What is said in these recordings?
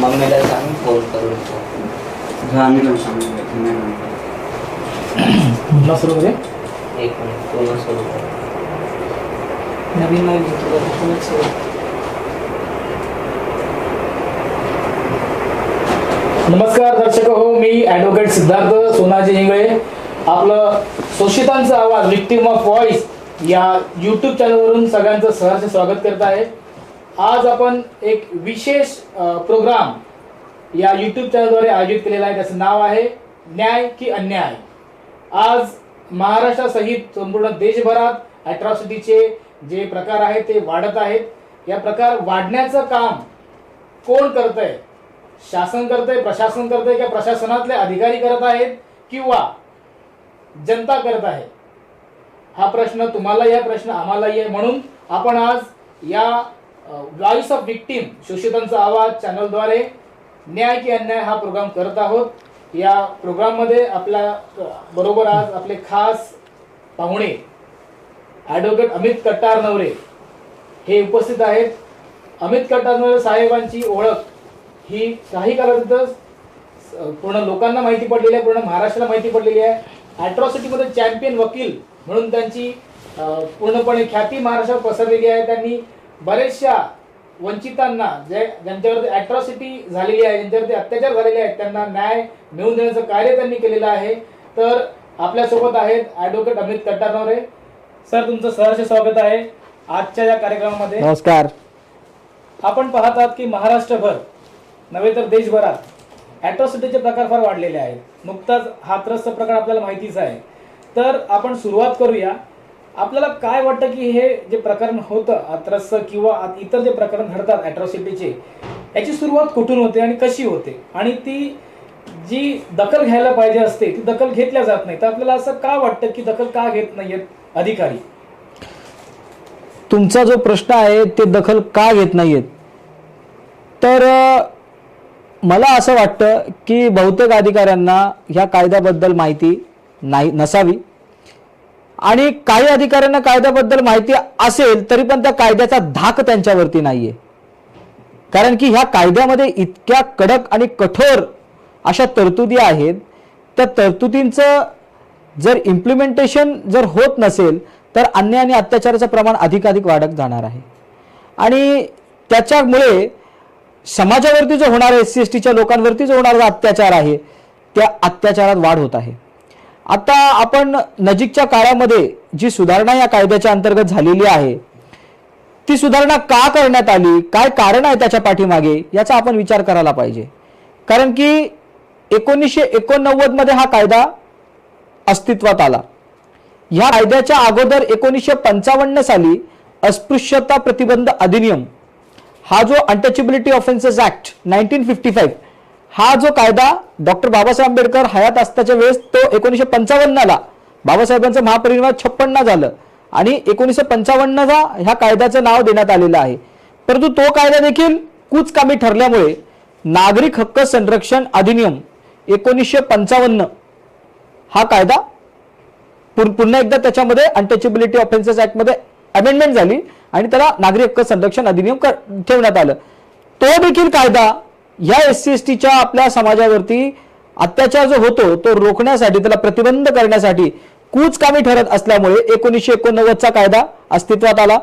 मम्मीला सांग फोन करून आम्ही पण सांगू पुन्हा सुरू करूया. एक मिनिट पूर्ण सुरू कर. नवीन नाही घेतलं नमस्कार दर्शक हो, मी ॲडव्होकेट सिद्धार्थ सोनाजी हिंगळे आपलं शोषितांचा आवाज विक्टिम ऑफ व्हॉइस या यूट्यूब चॅनलवरून सगळ्यांचं सहर्ष स्वागत करत आहे. आज आपण एक विशेष प्रोग्राम या यूट्यूब चॅनलद्वारे आयोजित केलेला आहे. त्याचं नाव आहे न्याय की अन्याय. आज महाराष्ट्रासहित संपूर्ण देशभरात ॲट्रॉसिटीचे जे प्रकार आहेत ते वाढत आहेत. या प्रकार वाढण्याचं काम कोण करत आहे? शासन करतंय, प्रशासन करतंय, किंवा प्रशासनातले अधिकारी करत आहेत किंवा जनता करत आहे? हा प्रश्न तुम्हालाही आहे, प्रश्न आम्हालाही आहे. म्हणून आपण आज या व्हॉइस ऑफ विक्टिम शोषितांचा आवाज चॅनलद्वारे न्याय की अन्याय हा प्रोग्राम करत आहोत. या प्रोग्राममध्ये आपल्या बरोबर आज आपले खास पाहुणे ॲडव्होकेट अमित कट्टारनवरे हे उपस्थित आहेत. अमित कट्टारनवरे साहेबांची ओळख ही काही कालावधीतच पूर्ण लोकांना माहिती पडलेली आहे, पूर्ण महाराष्ट्राला माहिती पडलेली आहे. ॲट्रॉसिटीमध्ये चॅम्पियन वकील म्हणून त्यांची पूर्णपणे ख्याती महाराष्ट्रात पसरलेली आहे. त्यांनी बरेचशा वंचितांना ज्यांच्यावरती ॲट्रॉसिटी झालेली आहे, ज्यांच्यावरती अत्याचार झालेले आहेत, त्यांना न्याय मिळवून देण्याचं कार्य त्यांनी केलेलं आहे. तर आपल्यासोबत आहेत ॲडव्होकेट अमित कट्टारनवरे. सर, तुमचं सहर्ष स्वागत आहे आजच्या या कार्यक्रमामध्ये. नमस्कार. आपण पाहत आहात की महाराष्ट्रभर नव्हे तर देशभरात ॲट्रॉसिटीचे प्रकार फार वाढलेले आहेत. नुकताच हाथरसचा प्रकार आपल्याला माहितीच आहे. तर आपण सुरुवात करूया. आपल्याला काय वाटतं की हे जे प्रकरण होतं हाथरसचं किंवा इतर जे प्रकरण घडतात ॲट्रॉसिटीचे, याची सुरुवात कुठून होते आणि कशी होते, आणि ती जी दखल घ्यायला पाहिजे असते ती दखल घेतल्या जात नाही? तर आपल्याला असं का वाटतं की दखल का घेत नाहीयेत अधिकारी? तुमचा जो प्रश्न आहे ते दखल का घेत नाहीयेत, तर मला असं वाटतं की बहुतेक अधिकाऱ्यांना ह्या कायद्याबद्दल माहिती नसावी, आणि काही अधिकाऱ्यांना कायद्याबद्दल माहिती असेल तरी पण त्या कायद्याचा धाक त्यांच्यावरती नाहीये. कारण की ह्या कायद्यामध्ये इतक्या कडक आणि कठोर अशा तरतुदी आहेत. त्या तरतुदींचं जर इम्प्लिमेंटेशन जर होत नसेल तर अन्याय आणि अत्याचाराचं प्रमाण अधिकाधिक वाढत जाणार आहे. आणि त्याच्यामुळे समाजावरती जो होणारा SC/STच्या लोकांवरती जो होणारा अत्याचार आहे त्या अत्याचारात वाढ होत आहे. आता आपण नजीकच्या काळामध्ये जी सुधारणा या कायद्याच्या अंतर्गत झालेली आहे ती सुधारणा का करण्यात आली, काय कारण आहे त्याच्या पाठीमागे, याचा आपण विचार करायला पाहिजे. कारण की 1989 मध्ये हा कायदा अस्तित्वात आला. या कायद्याच्या अगोदर 1955 साली अस्पृश्यता प्रतिबंध अधिनियम हा जो अनटचेबिलिटी ऑफेन्सेस ऍक्ट 1955 हा जो कायदा डॉक्टर बाबासाहेब आंबेडकर हयात असताच्या वेळेस तो 1955ला बाबासाहेबांचं महापरिनिर्वाण 56 झालं आणि 1955चा ह्या कायद्याचं नाव देण्यात आलेलं आहे. परंतु तो कायदा देखील कुचकामी ठरल्यामुळे नागरिक हक्क संरक्षण अधिनियम 1955 हा कायदा पुन्हा एकदा त्याच्यामध्ये अनटचेबिलिटी ऑफेन्सेस ऍक्ट मध्ये अमेंडमेंट झाली आणि त्याला नागरिक हक्क संरक्षण अधिनियम ठेवण्यात आलं. तो देखील कायदा या SC/STच्या आपल्या समाजावरती अत्याचार जो होतो तो रोखण्यासाठी, त्याला प्रतिबंध करण्यासाठी कुचकामी ठरत असल्यामुळे 1989चा कायदा अस्तित्वात आला.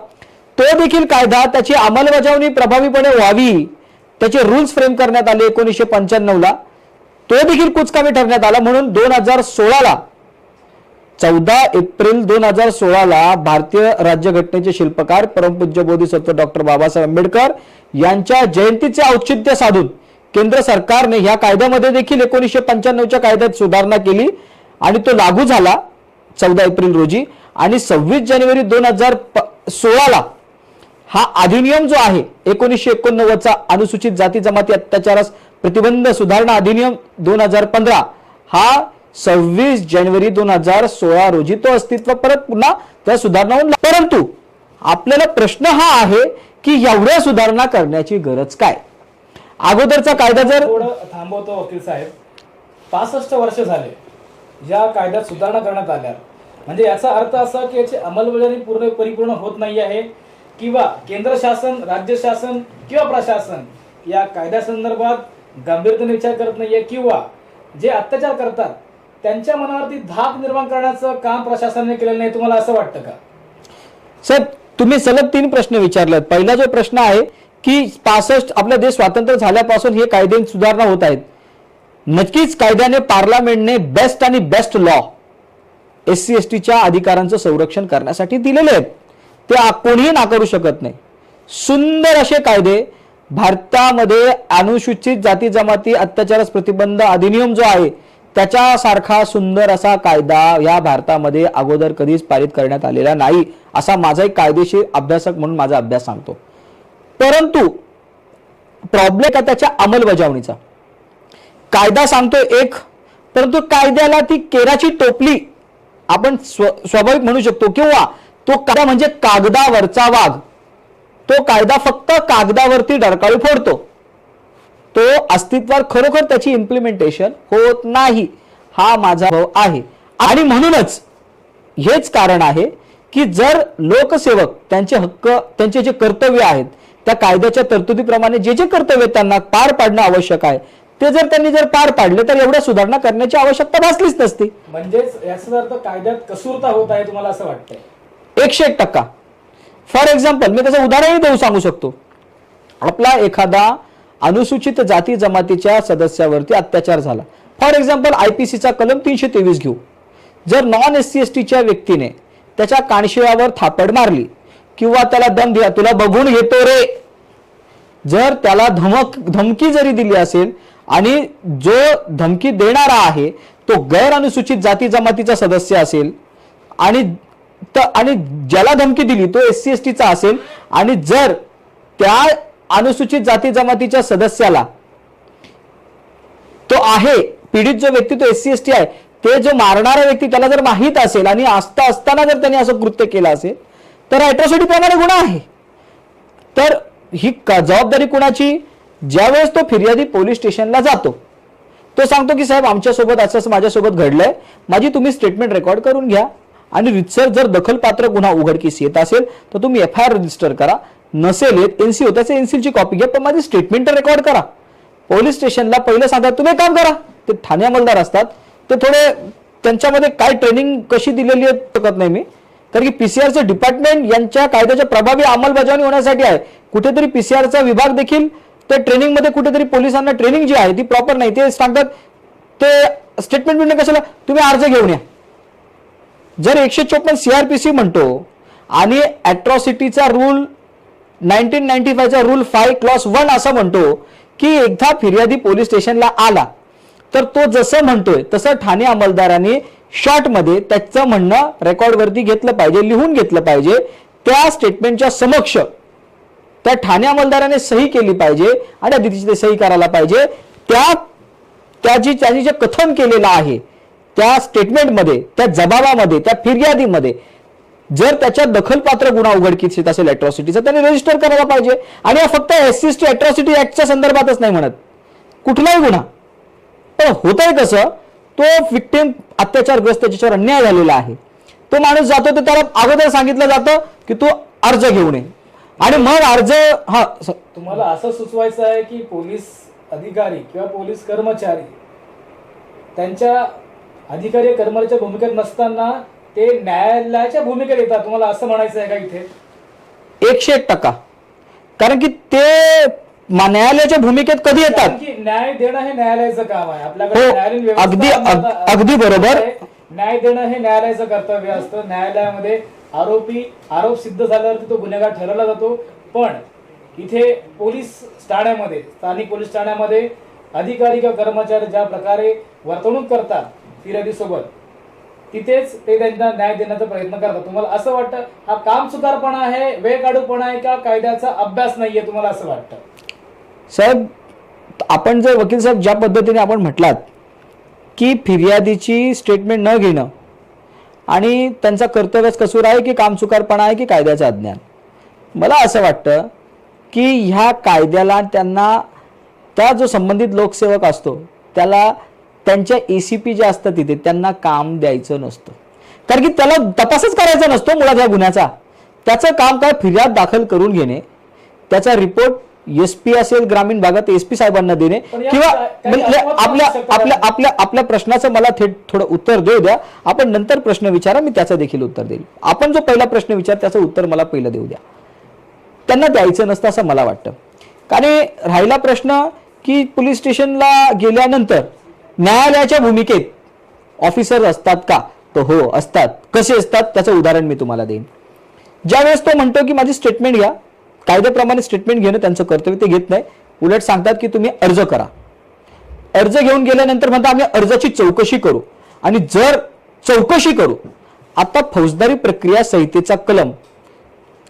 तो देखील कायदा त्याची अंमलबजावणी प्रभावीपणे व्हावी त्याचे रूल्स फ्रेम करण्यात आले 1995ला. तो देखील कुचकामी ठरण्यात आला. म्हणून 2016ला 14 एप्रिल 2016ला भारतीय राज्यघटनेचे शिल्पकार परमपूज्य बोधिसत्व डॉक्टर बाबासाहेब आंबेडकर यांच्या जयंतीचे औचित्य साधून केंद्र सरकारने ह्या कायद्यामध्ये देखील 1995च्या कायद्यात सुधारणा केली आणि तो लागू झाला 14 एप्रिल रोजी. आणि 26 जानेवारी 2016ला हा अधिनियम जो आहे 1989चा अनुसूचित जाती जमाती अत्याचारास प्रतिबंध सुधारणा अधिनियम 2015 हा 26 जानेवारी 2016 रोजी तो अस्तित्व परत पुन्हा त्या सुधारणा होऊन. परंतु आपल्याला प्रश्न हा आहे की एवढ्या सुधारणा करण्याची गरज काय? अगोदरचा कायदा जर थोडं थांबवतो वकील साहेब. 65 वर्ष झाले या कायद्यात सुधारणा करण्यात आल्या, म्हणजे याचा अर्थ असा की याची अंमलबजावणी परिपूर्ण होत नाही आहे, किंवा केंद्र शासन, राज्य शासन किंवा प्रशासन या कायद्यासंदर्भात गंभीरतेने विचार करत नाहीये किंवा जे अत्याचार करतात त्यांच्या मनावरती धाक निर्माण करण्याचं काम प्रशासनाने केलेलं नाही, तुम्हाला असं वाटतं का? सर, तुम्ही सलग 3 प्रश्न विचारलेत. पहिला जो प्रश्न आहे की 65 आपला देश स्वातंत्र्य झाल्यापासून हे कायदे सुधारणा होत आहेत. नक्कीच कायद्याने पार्लमेंटने बेस्ट आणि बेस्ट लॉ SC STच्या अधिकारांचं संरक्षण करण्यासाठी दिलेले आहेत. ते कोणीही नाकारू शकत नाही. सुंदर असे कायदे भारतामध्ये अनुसूचित जाती जमाती अत्याचारास प्रतिबंध अधिनियम जो आहे त्याच्यासारखा सुंदर असा कायदा या भारतामध्ये अगोदर कधीच पारित करण्यात आलेला नाही, असा माझा एक कायदेशीर अभ्यासक म्हणून माझा अभ्यास सांगतो. परंतु प्रॉब्लेम का त्याच्या अंमलबजावणीचा. कायदा सांगतो एक, परंतु कायद्याला ती केराची टोपली आपण स्वाभाविक म्हणू शकतो, किंवा तो कायदा म्हणजे कागदावरचा वाघ. तो कायदा फक्त कागदावरती डरकाळी फोडतो, तो अस्तित्वात खरोखर त्याची इम्प्लिमेंटेशन होत नाही, हा माझा भाव आहे. आणि म्हणूनच हेच कारण आहे की जर लोकसेवक त्यांचे हक्क, त्यांचे जे कर्तव्य आहेत त्या कायद्याच्या तरतुदीप्रमाणे जे जे कर्तव्य त्यांना पार पाडणं आवश्यक आहे ते जर त्यांनी पार पाडले तर एवढ्या सुधारणा करण्याची आवश्यकता भासलीच नसती. म्हणजेच याचा अर्थ कायद्यात कसूरता होत आहे, तुम्हाला असं वाटतंय? 101%. फॉर एक्झाम्पल मी त्याचं उदाहरणही देऊ सांगू शकतो. आपला एखादा अनुसूचित जाती जमातीच्या सदस्यावरती अत्याचार झाला, फॉर एक्झाम्पल IPCचा कलम 323 घेऊ. जर नॉन SC STच्या व्यक्तीने त्याच्या कानशिळावर थापड मारली किंवा त्याला दम दिला, तुला बघून घेतो रे, जर त्याला धमकी जरी दिली असेल आणि जो धमकी देणारा आहे तो गैर अनुसूचित जाती जमातीचा सदस्य असेल आणि ज्याला धमकी दिली तो SC STचा असेल, आणि जर त्या अनुसूचित जाती जमातीच्या सदस्याला तो आहे पीडित जो व्यक्ती तो SC ST आहे, ते जो मारणारा व्यक्ती त्याला जर माहीत असेल आणि असताना जर त्यांनी असं कृत्य केलं असेल तर अॅट्रॉसिटी प्रमाणे गुन्हा आहे. तर ही जबाबदारी कुणाची? ज्यावेळेस तो फिर्यादी पोलीस स्टेशनला जातो, तो सांगतो की साहेब आमच्यासोबत असं माझ्यासोबत घडलंय, माझी तुम्ही स्टेटमेंट रेकॉर्ड करून घ्या आणि रितसर जर दखलपात्र गुन्हा उघडकीस येत असेल तर तुम्ही FIR रजिस्टर करा, नसेल येत NC होत्याचे NCची कॉपी घ्या, पण माझी स्टेटमेंट रेकॉर्ड करा. पोलीस स्टेशनला पहिलं सांगतात तुम्ही काम करा. ते ठाणे अंमलदार असतात, ते थोडे त्यांच्यामध्ये काय ट्रेनिंग कशी दिलेली आहे शकत नाही मी, कारण की PCRचं डिपार्टमेंट यांच्या कायद्याच्या प्रभावी अंमलबजावणी होण्यासाठी आहे. कुठेतरी PCRचा विभाग देखील त्या ट्रेनिंगमध्ये कुठेतरी पोलिसांना ट्रेनिंग जी आहे ती प्रॉपर नाही. ते सांगतात ते स्टेटमेंट मिळणं कशाला, तुम्ही अर्ज घेऊन या. जर 154 CRPC म्हणतो आणि अॅट्रॉसिटीचा रूल 1995चा रूल 5 क्लॉज 1 असं म्हणतो की एकदा फिर्यादी पोलीस स्टेशनला आला तर तो जसं म्हणतोय तसं ठाणे अंमलदारांनी शॉर्टमध्ये त्याचं म्हणणं रेकॉर्डवरती घेतलं पाहिजे, लिहून घेतलं पाहिजे. त्या स्टेटमेंटच्या समक्ष त्या ठाणे अंमलदाराने सही केली पाहिजे आणि आधी ते सही करायला पाहिजे. त्याची जे कथन केलेलं आहे त्या स्टेटमेंटमध्ये, त्या जबाबामध्ये, त्या फिर्यादीमध्ये जर त्याच्या दखलपात्र गुन्हा उघडकीस येत असेल अॅट्रॉसिटीचा, त्याने रजिस्टर करायला पाहिजे. आणि हा फक्त SC ST अॅट्रॉसिटी ऍक्टच्या संदर्भातच नाही म्हणत, कुठलाही गुन्हा. पण होतंय कसं, तो विक्टिम अत्याचारग्रस्त त्याच्यावर अन्याय झालेला आहे, तो माणूस जातो तर त्याला अगोदर सांगितलं जातं की तू अर्ज घेऊन ये आणि मग अर्ज. हा, तुम्हाला असं सुचवायचं आहे की पोलीस अधिकारी किंवा पोलीस कर्मचारी त्यांच्या अधिकारी कर्मचाऱ्याच्या भूमिकेत नसताना ते न्यायालयाच्या भूमिकेत येतात, तुम्हाला असं म्हणायचं आहे का इथे? 101%. कारण की ते न्यायालयाच्या भूमिकेत कधी येतात? न्याय देणं हे न्यायालयाचं काम आहे. हो, अगदी बरोबर. न्याय देणं हे न्यायालयाचं कर्तव्य असतं. न्यायालयामध्ये आरोप सिद्ध झाल्यावरती तो गुन्हेगार ठरवला जातो. पण इथे पोलीस ठाण्यामध्ये, स्थानिक पोलीस ठाण्यामध्ये अधिकारी किंवा कर्मचारी ज्या प्रकारे वर्तणूक करतात फिर्यादीसोबत, तिथेच ते त्यांना न्याय देण्याचा प्रयत्न करतात. तुम्हाला असं वाटतं हा काम सुधारपणा आहे, वेळ काढूपणा आहे, का कायद्याचा अभ्यास नाहीये, तुम्हाला असं वाटतं? साहेब, आपण जर वकील साहेब ज्या पद्धतीने आपण म्हटलात की फिर्यादीची स्टेटमेंट न घेणं आणि त्यांचा कर्तव्यच कसूर आहे की कामचुकारपणा आहे की कायद्याचं अज्ञान, मला असं वाटतं की ह्या कायद्याला त्यांना त्या जो संबंधित लोकसेवक असतो त्याला त्यांच्या ACP जे असतात तिथे त्यांना काम द्यायचं नसतं. कारण की त्याला तपासच करायचा नसतो मुळात या गुन्ह्याचा. त्याचं काम काय, फिर्याद दाखल करून घेणे, त्याचा रिपोर्ट SP असेल ग्रामीण भागात SP साहेबांना देणे पण या किंवा काही म्हणजे अपवाद आपल्या असू शकतात. आपल्या आपल्या आपल्या प्रश्नाचं मला थेट थोडं उत्तर देऊ द्या. आपण नंतर प्रश्न विचारा, मी त्याचं देखील उत्तर देईल. आपण जो पहिला प्रश्न विचार त्याचं उत्तर मला पहिलं देऊ द्या. त्यांना द्यायचं नसतं असं मला वाटतं. कारण राहिला प्रश्न की पोलीस स्टेशनला गेल्यानंतर न्यायालयाच्या भूमिकेत ऑफिसर असतात का? तर हो असतात. कसे असतात त्याचं उदाहरण मी तुम्हाला देईन. ज्यावेळेस तो म्हणतो की माझी स्टेटमेंट घ्या, कायद्याप्रमाणे स्टेटमेंट घेणं त्यांचं कर्तव्य, ते घेत नाही. उलट सांगतात की तुम्ही अर्ज करा. अर्ज घेऊन गेल्यानंतर म्हणतात आम्ही अर्जाची चौकशी करू. आणि जर चौकशी करू, आता फौजदारी प्रक्रिया संहितेचा कलम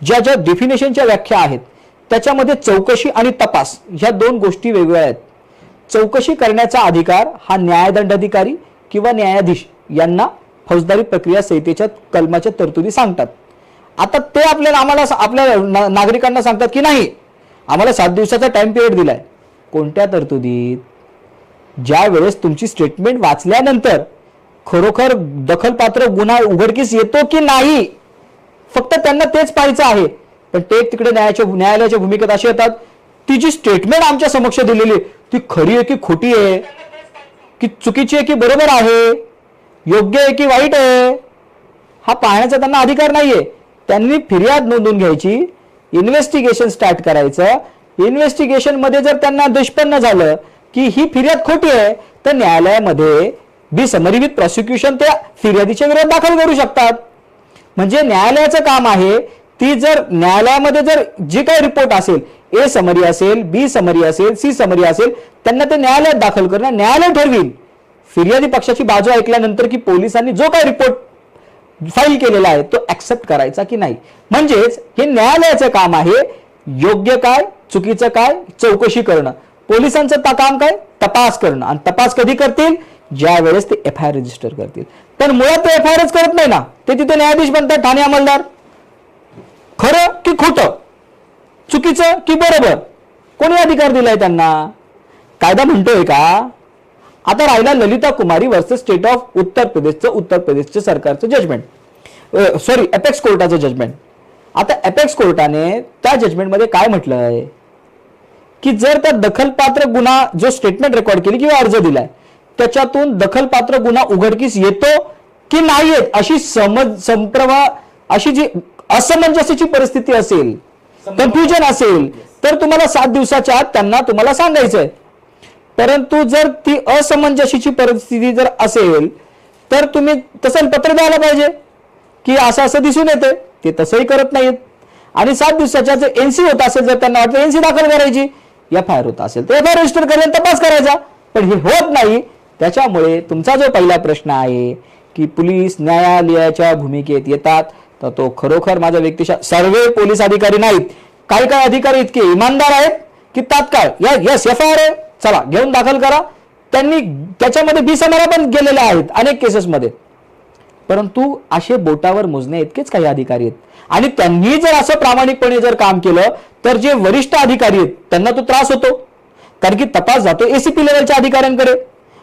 ज्या ज्या डेफिनेशनच्या व्याख्या आहेत त्याच्यामध्ये चौकशी आणि तपास ह्या दोन गोष्टी वेगवेगळ्या आहेत. चौकशी करण्याचा अधिकार हा न्यायदंडाधिकारी किंवा न्यायाधीश यांना फौजदारी प्रक्रिया संहितेच्या कलमाच्या तरतुदी सांगतात. आता ते आम्हाला आपल्या नागरिकांना सांगतात की नाही, आम्हाला 7 दिवसाचा टाइम पिरियड दिलाय. कोणत्या तरतुदीत? ज्या वेळेस तुमची स्टेटमेंट वाचल्यानंतर खरोखर दखलपात्र गुन्हा उघडकीस येतो की नाही, फक्त त्यांना तेच पाहायचं आहे. पण ते तिकडे न्यायालयाच्या भूमिकेत असे येतात, ती जी स्टेटमेंट आमच्या समक्ष दिलेली ती खरी आहे की खोटी आहे, की चुकीची आहे की बरोबर आहे, योग्य आहे की वाईट आहे, हा पाहण्याचा त्यांना अधिकार नाहीये. त्यांनी फिर्याद नोंदवून घ्यायची, इन्व्हेस्टिगेशन स्टार्ट करायचं. इन्व्हेस्टिगेशन मध्ये जर त्यांना निष्पन्न झालं की ही फिर्याद खोटी आहे, तर न्यायालयामध्ये बी समरी विथ प्रॉसिक्युशन त्या फिर्यादीच्या विरोधात दाखल करू शकतात. म्हणजे न्यायालयाचं काम आहे, ती जर न्यायालयामध्ये जर जे काही रिपोर्ट असेल, A समरी असेल, B समरी असेल, C समरी असेल, त्यांना ते न्यायालयात दाखल करणं. न्यायालय ठरवील फिर्यादी पक्षाची बाजू ऐकल्यानंतर की पोलिसांनी जो काही रिपोर्ट फाईल केलेला आहे तो ऍक्सेप्ट करायचा की नाही. म्हणजेच हे न्यायालयाचं काम आहे. योग्य काय, चुकीचं काय, चौकशी करणं. पोलिसांचं काम काय? तपास करणं. आणि तपास कधी करतील? ज्या वेळेस ते FIR रजिस्टर करतील. पण मुळात ते FIRच करत नाही ना, ते तिथे न्यायाधीश बनतात, ठाणे अंमलदार. खरं की खोटं, चुकीचं की बरोबर, कोणी अधिकार दिलाय त्यांना? कायदा म्हणतोय का? आता राहिला ललिता कुमारी वर्सेस स्टेट ऑफ उत्तर प्रदेशचं सरकारचं जजमेंट, सॉरी अपेक्स कोर्टाचं जजमेंट. आता अपेक्स कोर्टाने त्या जजमेंटमध्ये काय म्हटलंय की जर त्या दखलपात्र गुन्हा जो स्टेटमेंट रेकॉर्ड केली किंवा अर्ज दिलाय त्याच्यातून दखलपात्र गुन्हा उघडकीस येतो की नाही येत अशी जी असमंजस्याची परिस्थिती असेल, कन्फ्युजन असेल, तर तुम्हाला 7 दिवसाच्या आत त्यांना तुम्हाला सांगायचंय. परंतु जर ती असमंजस्याची परिस्थिती जर असेल तर तुम्ही तसं पत्र द्यायला पाहिजे की असं असं दिसून येते. ते तसंही करत नाहीत. आणि 7 दिवसाच्या जर NC होत असेल, जर त्यांना वाटतं NC दाखल करायची, FIR होत असेल तर FIR रजिस्टर करून तपास करायचा. पण हे होत नाही. त्याच्यामुळे तुमचा जो पहिला प्रश्न आहे की पोलीस न्यायालयाच्या भूमिकेत येतात, तर तो खरोखर माझ्या व्यक्तिशा सर्व पोलीस अधिकारी नाहीत. काही काही अधिकारी इतके इमानदार आहेत की तात्काळ यस FIR आहे, चला घेऊन दाखल करा. त्यांनी त्याच्यामध्ये बिसमारा पण गेलेल्या आहेत अनेक केसेसमध्ये. परंतु असे बोटावर मोजणे इतकेच काही अधिकारी आहेत. आणि त्यांनी जर असं प्रामाणिकपणे जर काम केलं तर जे वरिष्ठ अधिकारी आहेत त्यांना तो त्रास होतो. कारण की तपास जातो ACP लेवलच्या अधिकाऱ्यांकडे.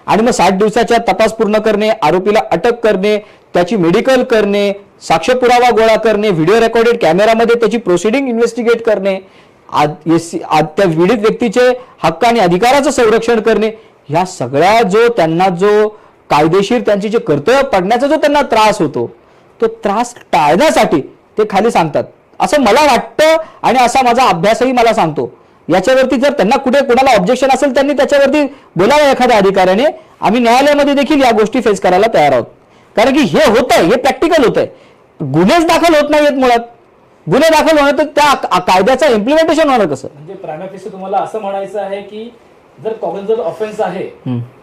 आणि मग 60 दिवसाच्या तपास पूर्ण करणे, आरोपीला अटक करणे, त्याची मेडिकल करणे, साक्ष पुरावा गोळा करणे, व्हिडिओ रेकॉर्डेड कॅमेरामध्ये त्याची प्रोसिडिंग इन्व्हेस्टिगेट करणे, त्या पीडित व्यक्तीचे हक्क आणि अधिकाराचं संरक्षण करणे, ह्या सगळ्या त्यांना जो कायदेशीर त्यांचे जे कर्तव्य पडण्याचा जो त्यांना त्रास होतो, तो त्रास टाळण्यासाठी ते खाली सांगतात असं मला वाटतं. आणि असा माझा अभ्यासही मला सांगतो. याच्यावरती जर त्यांना कुठे कोणाला ऑब्जेक्शन असेल त्यांनी त्याच्यावरती बोलावं एखाद्या अधिकाऱ्याने. आम्ही न्यायालयामध्ये देखील या गोष्टी फेस करायला तयार आहोत. कारण की हे होतंय, हे प्रॅक्टिकल होतंय. गुन्हेच दाखल होत नाहीयेत. मुळात गुन्हे दाखल होणं तर त्या कायद्याचं इम्प्लिमेंटेशन होणं कसं? म्हणजे प्रायमरी तुम्हाला असं म्हणायचं आहे की जर कॉग्निझेबल ऑफेन्स आहे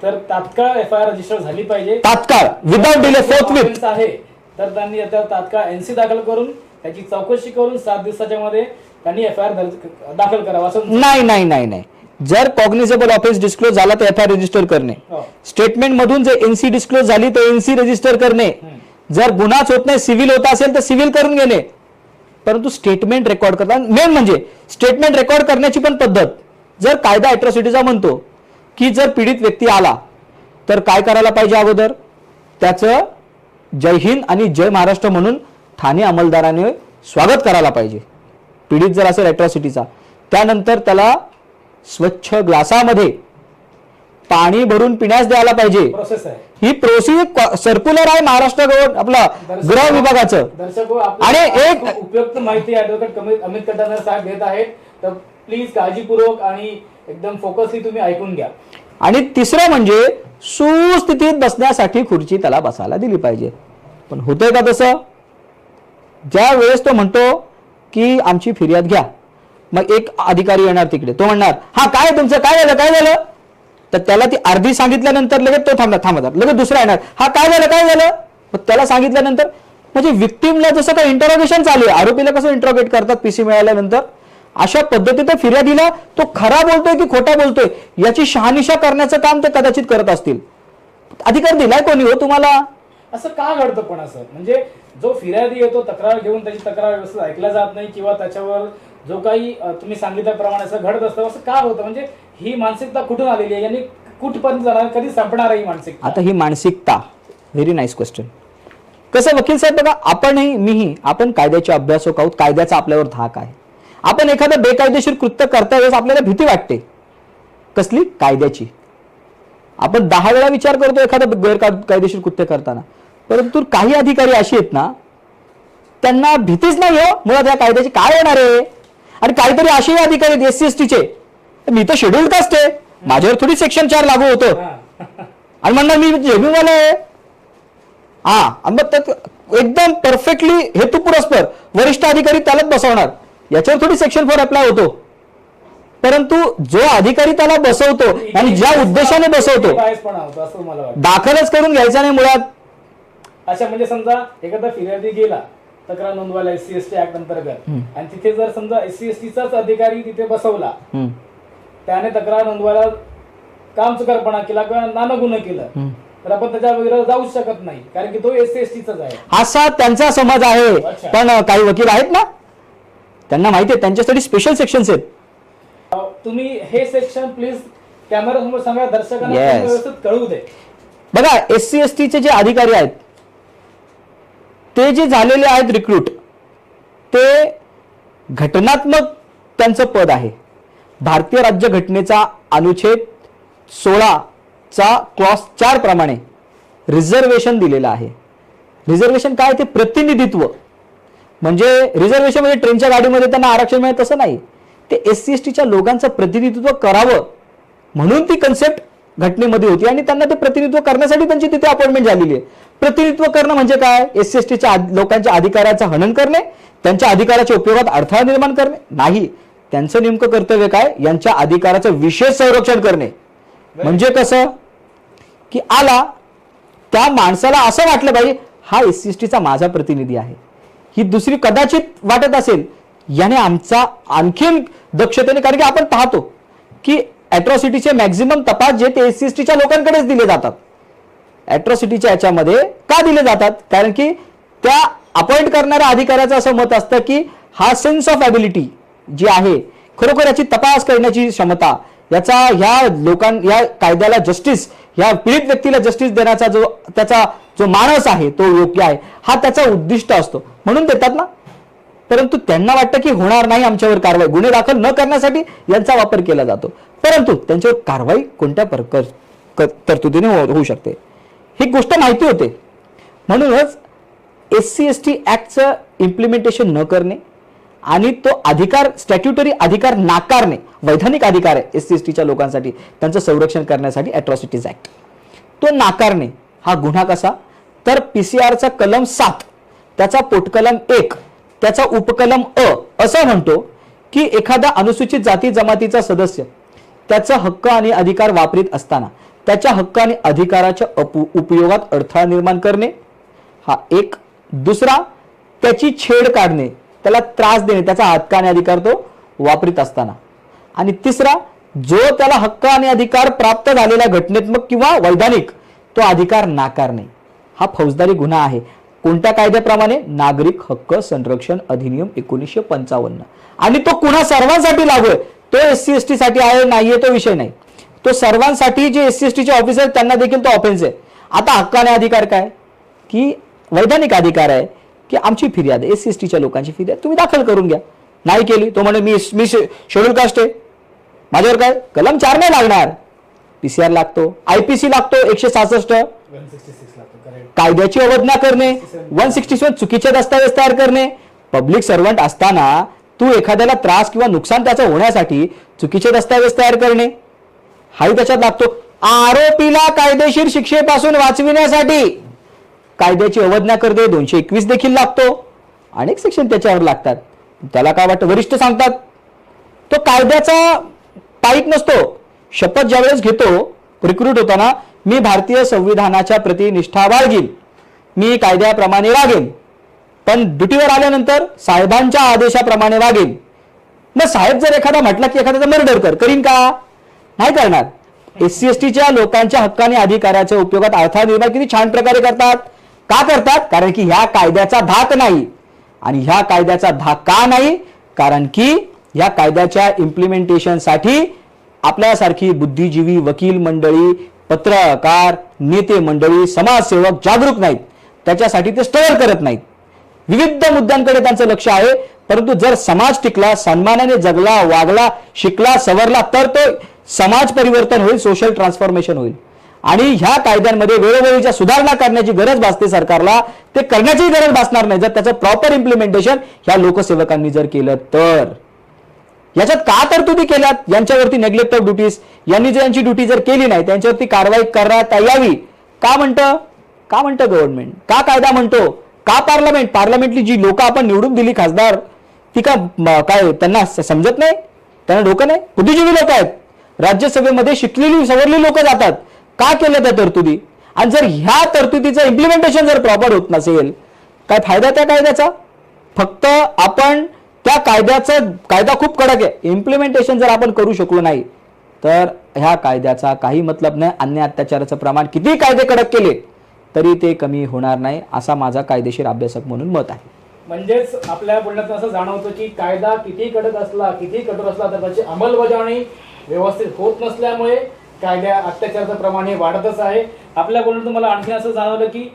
तर तात्काळ FIR रजिस्टर झाली पाहिजे, तात्काळ विदाउट डिले फोर्थविथ आहे तर त्यांनी तात्काळ NC दाखल करून त्याची चौकशी करून 7 दिवसाच्या मध्ये त्यांनी FIR दाखल करावा असं नाही नाही नाही नाही. जर कॉग्निझेबल ऑफेन्स डिस्क्लोज झाला तर FIR रजिस्टर करणे. स्टेटमेंट मधून जर NC डिस्क्लोज झाली तर NC रजिस्टर करणे. जर गुन्हाच होत नाही, सिव्हिल होत असेल तर सिव्हिल करून घेणे. परंतु स्टेटमेंट रेकॉर्ड करताना मेन म्हणजे स्टेटमेंट रेकॉर्ड करण्याची पण पद्धत. जर कायदा अॅट्रॉसिटीचा म्हणतो की जर पीडित व्यक्ती आला तर काय करायला पाहिजे, अगोदर त्याचं जय हिंद आणि जय महाराष्ट्र म्हणून ठाणे अंमलदाराने स्वागत करायला पाहिजे. पीडित जर असेल अॅट्रॉसिटीचा त्यानंतर त्याला स्वच्छ ग्लासामध्ये पाणी भरून पिण्यास द्यायला पाहिजे. प्रोसेस आहे ही प्रोसेस सर्क्युलर आहे महाराष्ट्र आपला गृह विभागाचं. दर्शक आणि एक उपयुक्त माहिती ऍडव्होकेट अमित कटारे साहेब देत आहेत, तर प्लीज काळजीपूर्वक आणि एकदम फोकसली तुम्ही ऐकून घ्या. आणि तिसरं म्हणजे सुस्थितीत बसण्यासाठी खुर्ची त्याला बसायला दिली पाहिजे. पण होतंय का तसं? ज्या वेळेस तो म्हणतो की आमची फिर्याद घ्या, मग एक अधिकारी येणार तिकडे, तो म्हणणार हा काय तुमचं काय झालं, तर त्याला ती अर्धी सांगितल्यानंतर लगेच तो थांबतात, लगेच दुसरा येणार, हा काय झालं, मग त्याला सांगितल्यानंतर म्हणजे विक्टीमला जसं काय इंटरोगेशन चालू आहे, आरोपीला कसं इंटरोगेट करतात पीसी मिळाल्यानंतर, अशा पद्धतीने फिर्यादीला तो खरा बोलतोय की खोटा बोलतोय याची शहानिशा करण्याचं काम ते कदाचित करत असतील. अधिकार दिलाय कोणी हो तुम्हाला? असं का घडतं पण असं? म्हणजे जो फिर्यादी येतो तक्रार घेऊन त्याची तक्रार व्यवस्थित ऐकला जात नाही किंवा त्याच्यावर जो काही तुम्ही सांगितल्याप्रमाणे असं घडत असतं, असं का होतं? म्हणजे ही मानसिकता कुठून आलेली आहे, यांनी कुठपर्यंत जाणार, कधी संपणार आहे ही मानसिकता? आता ही मानसिकता, व्हेरी नाईस क्वेश्चन. कसं वकील साहेब बघा, आपणही मीही आपण कायद्याचे अभ्यासक आहोत, कायद्याचा आपल्यावर धाक आहे. आपण एखादं बेकायदेशीर कृत्य करता वेळेस आपल्याला भीती वाटते. कसली? कायद्याची. आपण 10 वेळा विचार करतो एखादं गैरकायदेशीर कृत्य करताना, परंतु काही अधिकारी असे आहेत ना, त्यांना भीतीच नाही हो मुळात या कायद्याची काय होणार आहे. आणि काहीतरी असेही अधिकारी आहेत SC ST चे, मी तर शेड्यूल कास्ट आहे, माझ्यावर थोडी सेक्शन 4 लागू होतं आणि म्हणणार मी जेबीवाला आहे. एकदम परफेक्टली हेतुपुरस्पर वरिष्ठ अधिकारी त्यालाच बसवणार, याच्यावर थोडी सेक्शन 4 अप्लाय होतो. परंतु जो अधिकारी त्याला बसवतो आणि ज्या उद्देशाने बसवतो दाखलच करून घ्यायचा नाही मुळात. अच्छा, म्हणजे समजा एखादा फिर्यादी गेला तक्रार नोंदवायला SC ST ऍक्ट अंतर्गत, आणि तिथे जर समजा SC ST चाच अधिकारी तिथे बसवला, त्याने तक्रार नोंदवायला कामचुकारपणा केला किंवा नानगुन्हा केलं, तर आपण त्याच्या विरोधात जाऊ शकत नाही, कारण की तो SC ST चाच आहे. असा त्यांचा समज आहे. पण काही वकील आहेत ना, त्यांना माहिती आहे त्यांच्यासाठी स्पेशल सेक्शन्स आहेत. तुम्ही हे सेक्शन प्लीज कॅमेरा समोर सांगा, दर्शकांना व्यवस्थित कळू दे. बघा, SC ST चे जे अधिकारी आहेत ते जे झालेले आहेत रिक्रूट, ते घटनात्मक त्यांचं पद आहे. भारतीय राज्यघटनेचा अनुच्छेद 16 चा क्लॉज 4 प्रमाणे रिझर्वेशन दिलेलं आहे. रिझर्वेशन काय? ते प्रतिनिधित्व. म्हणजे रिझर्वेशन म्हणजे ट्रेनच्या गाडीमध्ये त्यांना आरक्षण मिळेल तसं नाही, ते SC ST च्या लोकांचं प्रतिनिधित्व करावं म्हणून ती कन्सेप्ट घटनेमध्ये होती आणि त्यांना ते प्रतिनिधित्व करण्यासाठी त्यांची तिथे अपॉइंटमेंट झालेली आहे. प्रतिनिधित्व करणं म्हणजे काय? SC ST च्या लोकांच्या अधिकाराचं हनन करणे, त्यांच्या अधिकाराच्या उपयोगात अडथळा निर्माण करणे नाही. त्यांचं नेमकं कर्तव्य काय? यांच्या अधिकाराचं विशेष संरक्षण करणे. म्हणजे कसं की आला त्या माणसाला असं वाटलं पाहिजे हा SC ST चा माझा प्रतिनिधी आहे. ही दुसरी कदाचित वाटत असेल याने आमचा आणखीन दक्षतेने, कारण की आपण पाहतो की अॅट्रॉसिटीचे मॅक्झिमम तपास जे ते SC ST च्या लोकांकडेच दिले जातात. अॅट्रॉसिटीच्या याच्यामध्ये का दिले जातात? कारण की त्या अपॉइंट करणाऱ्या अधिकाऱ्याचं असं मत असतं की हा सेन्स ऑफ ॲबिलिटी जी आहे, खरोखर याची तपास करण्याची क्षमता, याचा या कायद्याला जस्टिस, या पीडित व्यक्तीला जस्टिस देण्याचा त्याचा जो मानस आहे तो योग्य आहे, हा त्याचा उद्दिष्ट असतो म्हणून देतात ना. परंतु त्यांना वाटतं की होणार नाही आमच्यावर कारवाई, गुन्हे दाखल न करण्यासाठी यांचा वापर केला जातो. परंतु त्यांच्यावर कारवाई कोणत्या तरतुदीने होऊ शकते ही गोष्ट माहिती होते. म्हणूनच SC ST ऍक्टचं इम्प्लिमेंटेशन न करणे आणि तो अधिकार, स्टॅट्युटरी अधिकार नाकारणे, वैधानिक अधिकार आहे SC ST च्या लोकांसाठी त्यांचं संरक्षण करण्यासाठी अॅट्रॉसिटीज ऍक्ट, तो नाकारणे हा गुन्हा कसा? तर PCRचा कलम 7 त्याचा पोटकलम 1 त्याचा उपकलम अ असं म्हणतो की एखादा अनुसूचित जाती जमातीचा सदस्य त्याचा हक्क आणि अधिकार वापरीत असताना त्याच्या हक्क आणि अधिकाराच्या उपयोगात अडथळा निर्माण करणे हा एक. दुसरा, त्याची छेड काढणे, त्याला त्रास देणे, त्याचा हक्क आणि अधिकार तो वापरीत असताना. आणि तिसरा, जो त्याला हक्क आणि अधिकार प्राप्त झालेल्या घटनात्मक किंवा वैधानिक तो अधिकार नाकारणे हा फौजदारी गुन्हा आहे. कोणत्या कायद्याप्रमाणे? नागरिक हक्क संरक्षण अधिनियम 1955. आणि तो गुन्हा सर्वांसाठी लागू आहे. तो SC ST साठी आहे नाहीये तो विषय नाही, तो सर्वांसाठी जे SC ST चे ऑफिसर त्यांना देखील तो ऑफेन्स आहे. आता हक्क आणि अधिकार काय? की वैधानिक अधिकार आहे की आमची फिर्याद SC ST च्या लोकांची फिर्याद तुम्ही दाखल करून घ्या. नाही केली, तो म्हणे मी शेड्यूल कास्ट आहे, माझ्यावर काय कलम 4 नाही लागणार, PCR लागतो, IPC लागतो 166, 166 लागतो, correct. कायद्याची अवज्ञा करणे, 167 चुकीचे दस्तावेज तयार करणे. पब्लिक सर्वंट असताना तू एखाद्याला त्रास किंवा नुकसान त्याचं होण्यासाठी चुकीचे दस्तावेज तयार करणे हाही त्याच्यात लागतो. आरोपीला कायदेशीर शिक्षेपासून वाचविण्यासाठी कायद्याची अवज्ञा करणे 221 देखील लागतो. अनेक सेक्शन त्याच्यावर लागतात. त्याला काय वाटतं, वरिष्ठ सांगतात, तो कायद्याचा पाईक नसतो. शपथ ज्यावेळेस घेतो रिक्रूट होताना, मी भारतीय संविधानाच्या प्रति निष्ठा बाळगीन, मी कायद्याप्रमाणे वागेन, पण ड्युटीवर आल्यानंतर साहेबांच्या आदेशाप्रमाणे वागेन. मग साहेब जर एखादा म्हटला की एखाद्याचा मर्डर करीन का? नाही करणार. SC STच्या लोकांच्या हक्क आणि अधिकाराच्या उपयोगात अडथळा निर्माण किती छान प्रकारे करतात. का करतात? कारण की ह्या कायद्याचा धाक नाही. आणि ह्या कायद्याचा धाक का नाही? कारण की ह्या कायद्याच्या इम्प्लिमेंटेशनसाठी आपल्यासारखी बुद्धिजीवी, वकील मंडळी, पत्रकार, नेते मंडळी, समाजसेवक जागरूक नाहीत. त्याच्यासाठी ते स्ट्रगल करत नाहीत. विविध मुद्द्यांकडे त्यांचं लक्ष आहे. परंतु जर समाज टिकला, सन्मानाने जगला, वागला, शिकला, सवरला, तर तो समाज परिवर्तन होईल, सोशल ट्रान्सफॉर्मेशन होईल. आणि ह्या कायद्यांमध्ये वेळोवेळीच्या सुधारणा करण्याची गरज भासते सरकारला. ते करण्याची गरज भासणार नाही जर त्याचं प्रॉपर इम्प्लिमेंटेशन ह्या लोकसेवकांनी जर केलं तर. याच्यात का तरतुदी केल्यात? यांच्यावरती नेग्लेक्ट ऑफ ड्युटीज, यांनी जर यांची ड्युटी जर केली नाही त्यांच्यावरती कारवाई करण्यात यावी. का म्हणतं गव्हर्नमेंट? का कायदा म्हणतो? का पार्लमेंटली जी लोक आपण निवडून दिली खासदार, ती का काय त्यांना समजत नाही? त्यांना डोकं नाही? बुद्धिजीवी लोक आहेत. राज्यसभेमध्ये शिकलेली सवरलेली लोक जातात. का केलं त्या तरतुदी? आणि जर ह्या तरतुदीचं इम्प्लिमेंटेशन जर प्रॉपर होत नसेल, काय फायदा त्या कायद्याचा? फक्त आपण त्या कायदा खूप कडक आहे, इम्प्लिमेंटेशन जर आपण करू शकलो नाही तर ह्या कायद्याचा काही मतलब नाही. अन्याय अत्याचाराचं प्रमाण किती कायदे कडक केले तरी ते कमी होणार नाही, असा माझा कायदेशीर अभ्यासक म्हणून मत आहे. म्हणजेच आपल्या बोलण्यात असं जाणवतं की कायदा किती कडक असला, किती कठोर असला, तर त्याची अंमलबजावणी व्यवस्थित होत नसल्यामुळे कायद्या अत्याचाराचं प्रमाण हे वाढतच आहे. आपल्या बोलण्यातून मला आणखी असं जाणवलं की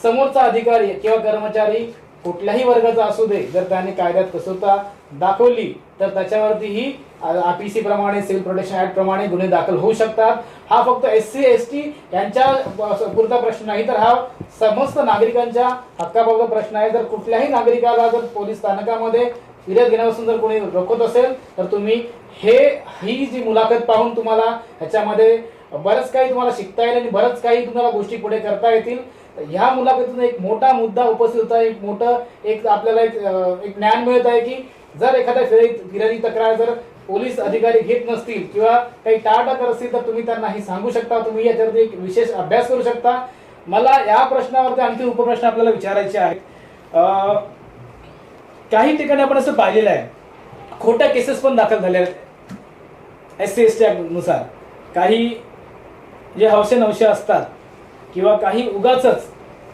समोरचा अधिकारी किंवा कर्मचारी कुठल्याही वर्गाचा असू दे, जर त्याने कायद्यात कसूरता दाखवली तर त्याच्यावरतीही IPC प्रमाणे, सिव्हिल प्रोटेक्शन ऍक्ट प्रमाणे गुन्हे दाखल होऊ शकतात. हा फक्त SC ST यांच्या पुरता प्रश्न नाही, तर हा समस्त नागरिकांच्या हक्काबाबत प्रश्न आहे. जर कुठल्याही नागरिकाला जर पोलीस स्थानकामध्ये फिर्याद घेण्यापासून जर कोणी रोखत असेल तर तुम्ही ही जी मुलाखत पाहून तुम्हाला ह्याच्यामध्ये बरंच काही तुम्हाला शिकता येईल आणि बरंच काही तुम्हाला गोष्टी पुढे करता येतील. ह्या मुलाखतीतून एक मोठा मुद्दा उपस्थित होता. आपल्याला एक ज्ञान मिळत आहे की जर एखाद्या फिर्यादी तक्रार जर पोलीस अधिकारी घेत नसतील किंवा काही टाळाटाळ असतील तर तुम्ही त्यांना हे सांगू शकता. तुम्ही याच्यावरती एक विशेष अभ्यास करू शकता. मला या प्रश्नावरती आणखी उपप्रश्न आपल्याला विचारायचे आहेत. काही ठिकाणी आपण असं पाहिलेलं आहे, खोट्या केसेस पण दाखल झाल्या आहेत SC ST नुसार. काही जे हौशे नवशे असतात किंवा काही उगाचच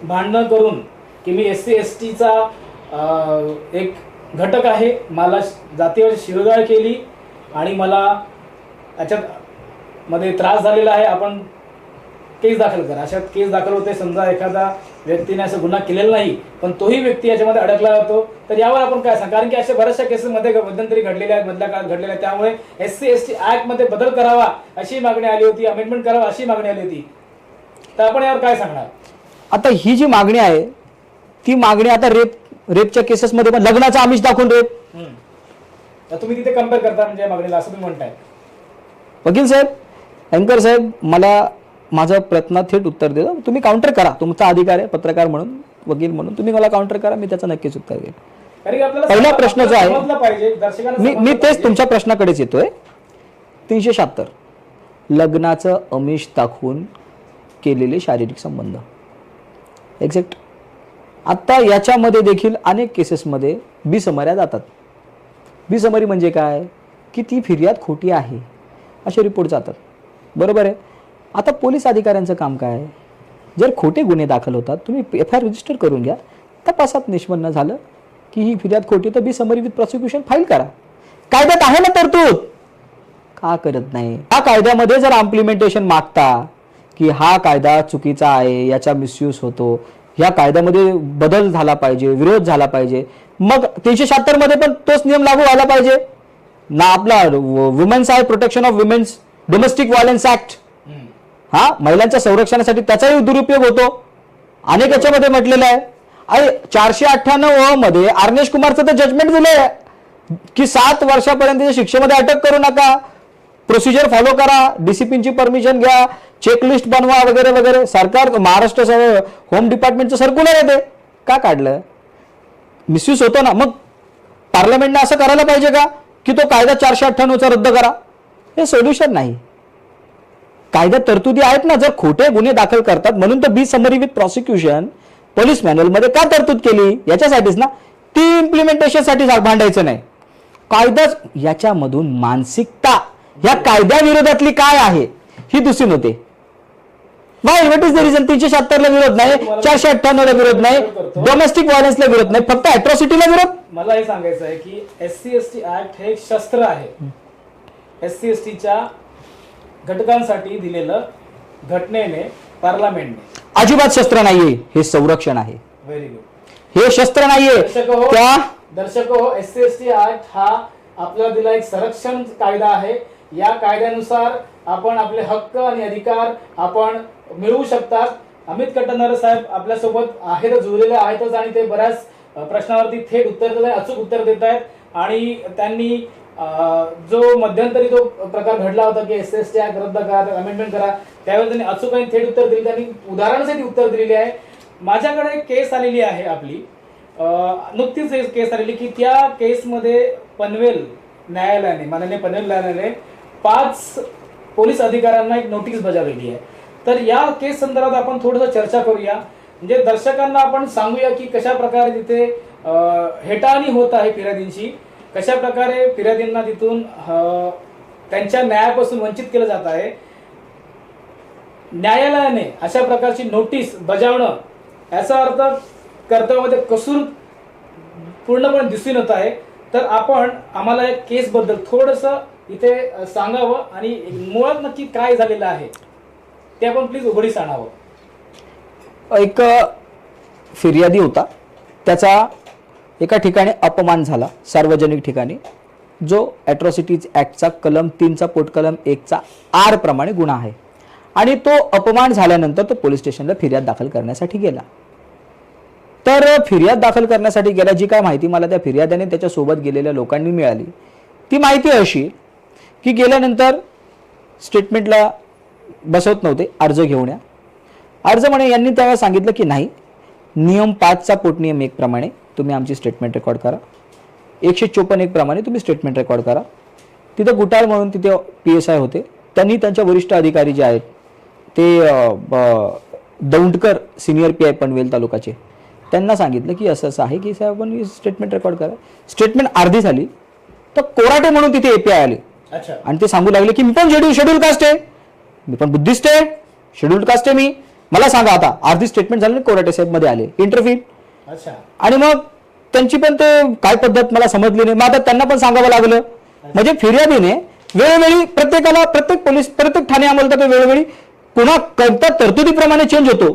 भांडणं करून की मी SC STचा एक घटक आहे, मला जातीवर शिवीगाळ केली आणि मला याच्यात मध्ये त्रास झालेला आहे, आपण केस दाखल करा. अशा केस दाखल होते. समजा एखादा व्यक्तीने असं गुन्हा केलेला नाही पण तोही व्यक्ती याच्यामध्ये अडकला जातो, तर यावर आपण काय सांग? कारण की अशा बऱ्याचशा केसेसमध्ये मध्यंतरी घडलेल्या आहेत, मधल्या काळात घडलेल्या आहेत. त्यामुळे SC ST ऍक्ट मध्ये बदल करावा अशी मागणी आली होती, अमेंडमेंट करावा अशी मागणी आली होती. तर आपण यावर काय सांगणार? आता ही जी मागणी आहे ती मागणी आता रेपच्या केसेसमध्ये पण लग्नाचा आमिष दाखवून रेप, तर तुम्ही तिथे कम्पेअर करता म्हणजे मागणीला, असं तुम्ही म्हणताय? वकील साहेब, अँकर साहेब, मला माझा प्रश्न थेट उत्तर देतो. तुम्ही काउंटर करा, तुमचा अधिकार आहे पत्रकार म्हणून, वकील म्हणून तुम्ही मला काउंटर करा, मी त्याचं नक्कीच उत्तर देईन. पहिला प्रश्न जो आहे, मी तेच तुमच्या प्रश्नाकडेच येतोय. 376 लग्नाचं आमिष दाखवून केलेले शारीरिक संबंध एक्झॅक्ट. आता याच्यामध्ये देखील अनेक केसेसमध्ये बिसमऱ्या जातात. बिसमरी म्हणजे काय? की ती फिर्याद खोटी आहे असे रिपोर्ट जातात. बरोबर आहे. आता पोलीस अधिकाऱ्यांचं काम काय? जर खोटे गुन्हे दाखल होतात तुम्ही FIR रजिस्टर करून घ्या. तपासात निष्पन्न झालं की ही फिर्याद खोटी तर बिसमरी विथ प्रॉसिक्युशन फाईल करा. कायद्यात आहे ना तरतूद, का करत नाही? हा कायद्यामध्ये जर इम्प्लिमेंटेशन मागता की हा कायदा चुकीचा आहे, याचा मिसयूज होतो, ह्या कायद्यामध्ये बदल झाला पाहिजे, विरोध झाला पाहिजे. मग 376 मध्ये पण तोच नियम लागू व्हायला पाहिजे ना. आपला वुमेन्स आहे protection of women's domestic violence act, हा महिलांच्या संरक्षणासाठी त्याचाही दुरुपयोग होतो. अनेक याच्यामध्ये म्हटलेलं आहे. आणि 498 मध्ये आर्नेश कुमारचं तर जजमेंट दिलंय की 7 वर्षापर्यंतच्या शिक्षेमध्ये अटक करू नका, प्रोसिजर फॉलो करा, डीसीपीची परमिशन घ्या, चेकलिस्ट बनवा वगैरे वगैरे. सरकार महाराष्ट्र होम डिपार्टमेंटचं सर्क्युलर येते. का काढलं? मिसयूज होतो ना. मग पार्लमेंटने असं करायला पाहिजे का की तो कायदा 498चा रद्द करा? हे सोल्युशन नाही. कायद्यात तरतुदी आहेत ना. जर खोटे गुन्हे दाखल करतात म्हणून तर बी समरी विथ प्रॉसिक्युशन पोलीस मॅन्युअलमध्ये का तरतूद केली? याच्यासाठीच ना. ती इम्प्लिमेंटेशनसाठी भांडायचं नाही. कायदाच याच्यामधून मानसिकता या कायद्याविरोधातली काय आहे ही दिसून होते. नाही, व्हॉट इज द रिझन? 376 ला विरोध नाही, 498 ला विरोध नाही, डोमेस्टिक व्हायलन्सला विरोध नाही, फक्त अॅट्रॉसिटीला विरोध. मला हे सांगायचं आहे की SC/ST ऍक्ट हे एक शस्त्र आहे. SC/STच्या घटकांसाठी दिलेलं घटनेने, पार्लमेंटने. अजिबात शस्त्र नाहीये, हे संरक्षण आहे. Very good. हे शस्त्र नाहीये. दर्शक हो, SC/ST ऍक्ट हा आपल्याला दिला एक संरक्षण कायदा आहे. या कायद्यानुसार आपण आपले हक्क आणि अधिकार आपण मिळवू शकतात. अमित कटनरे साहेब आपल्यासोबत आहेत, जुळलेले आहेतच आणि ते बऱ्याच प्रश्नावरती थेट उत्तर देत आहेत, अचूक उत्तर देत आहेत. आणि त्यांनी जो मध्यंतरी जो प्रकार घडला होता की SC/ST ऍक्ट रद्द करा, अमेंडमेंट करा, त्यावेळी त्यांनी अचूक आणि थेट उत्तर दिले. त्यांनी उदाहरणासाठी उत्तर दिलेले आहे. माझ्याकडे एक केस आलेली आहे आपली, नुकतीच एक केस आलेली की त्या केसमध्ये पनवेल न्यायालयाने, माननीय पनवेल न्यायालयाने 5 पोलीस अधिकाऱ्यांना एक नोटीस बजावलेली आहे. तर या केस संदर्भात आपण थोडंसं चर्चा करूया. म्हणजे दर्शकांना आपण सांगूया की कशा प्रकारे तिथे हेटाळणी होत आहे फिर्यादींची, कशा प्रकारे फिर्यादींना तिथून त्यांच्या न्यायापासून वंचित केलं जात आहे. न्यायालयाने अशा प्रकारची नोटीस बजावणं याचा अर्थ कर्तव्यामध्ये कसूर पूर्णपणे दिसून येत आहे. तर आपण आम्हाला या केसबद्दल थोडंसं इथे सांगावं आणि मुळात नक्की काय झालेलं आहे ते आपण प्लीज उघडीस आणावं. एक फिर्यादी होता, त्याचा एका ठिकाणी अपमान झाला सार्वजनिक ठिकाणी, जो अॅट्रॉसिटीज ऍक्टचा कलम 3चा पोटकलम 1चा आर प्रमाणे गुन्हा आहे. आणि तो अपमान झाल्यानंतर तो पोलीस स्टेशनला फिर्याद दाखल करण्यासाठी गेला. तर फिर्याद दाखल करण्यासाठी गेला, जी काय माहिती मला त्या फिर्याद्याने त्याच्या सोबत गेलेल्या लोकांनी मिळाली ती माहिती अशी की गेल्यानंतर स्टेटमेंटला बसवत नव्हते, अर्ज घेऊन या. अर्ज म्हणे यांनी त्यावेळेला सांगितलं की नाही, नियम 5चा पोटनियम 1 प्रमाणे तुम्ही आमची स्टेटमेंट रेकॉर्ड करा, 154 प्रमाणे तुम्ही स्टेटमेंट रेकॉर्ड करा. तिथं गुटाळ म्हणून तिथे PSI होते, त्यांनी त्यांच्या वरिष्ठ अधिकारी जे आहेत ते दौंडकर सिनियर PI पनवेल तालुकाचे, त्यांना सांगितलं की असं असं आहे की साहेब आपण स्टेटमेंट रेकॉर्ड करा. स्टेटमेंट अर्धी झाली तर कोराटे म्हणून तिथे API आले आणि ते सांगू लागले की मी पण शेड्यूल कास्ट आहे, मी पण बुद्धिस्ट आहे, शेड्यूल्ड कास्ट आहे मी, मला सांगा आता. अर्धी स्टेटमेंट झाली, कोराटे साहेब मध्ये आले इंटरव्ह्यू. आणि मग त्यांची पण ते काय पद्धत मला समजली नाही. मग आता त्यांना पण सांगावं लागलं. म्हणजे फिर्यादीने वेळोवेळी प्रत्येकाला, प्रत्येक ठाणे अंमलदार वेळोवेळी पुन्हा कोणत्या तरतुदीप्रमाणे चेंज होतो,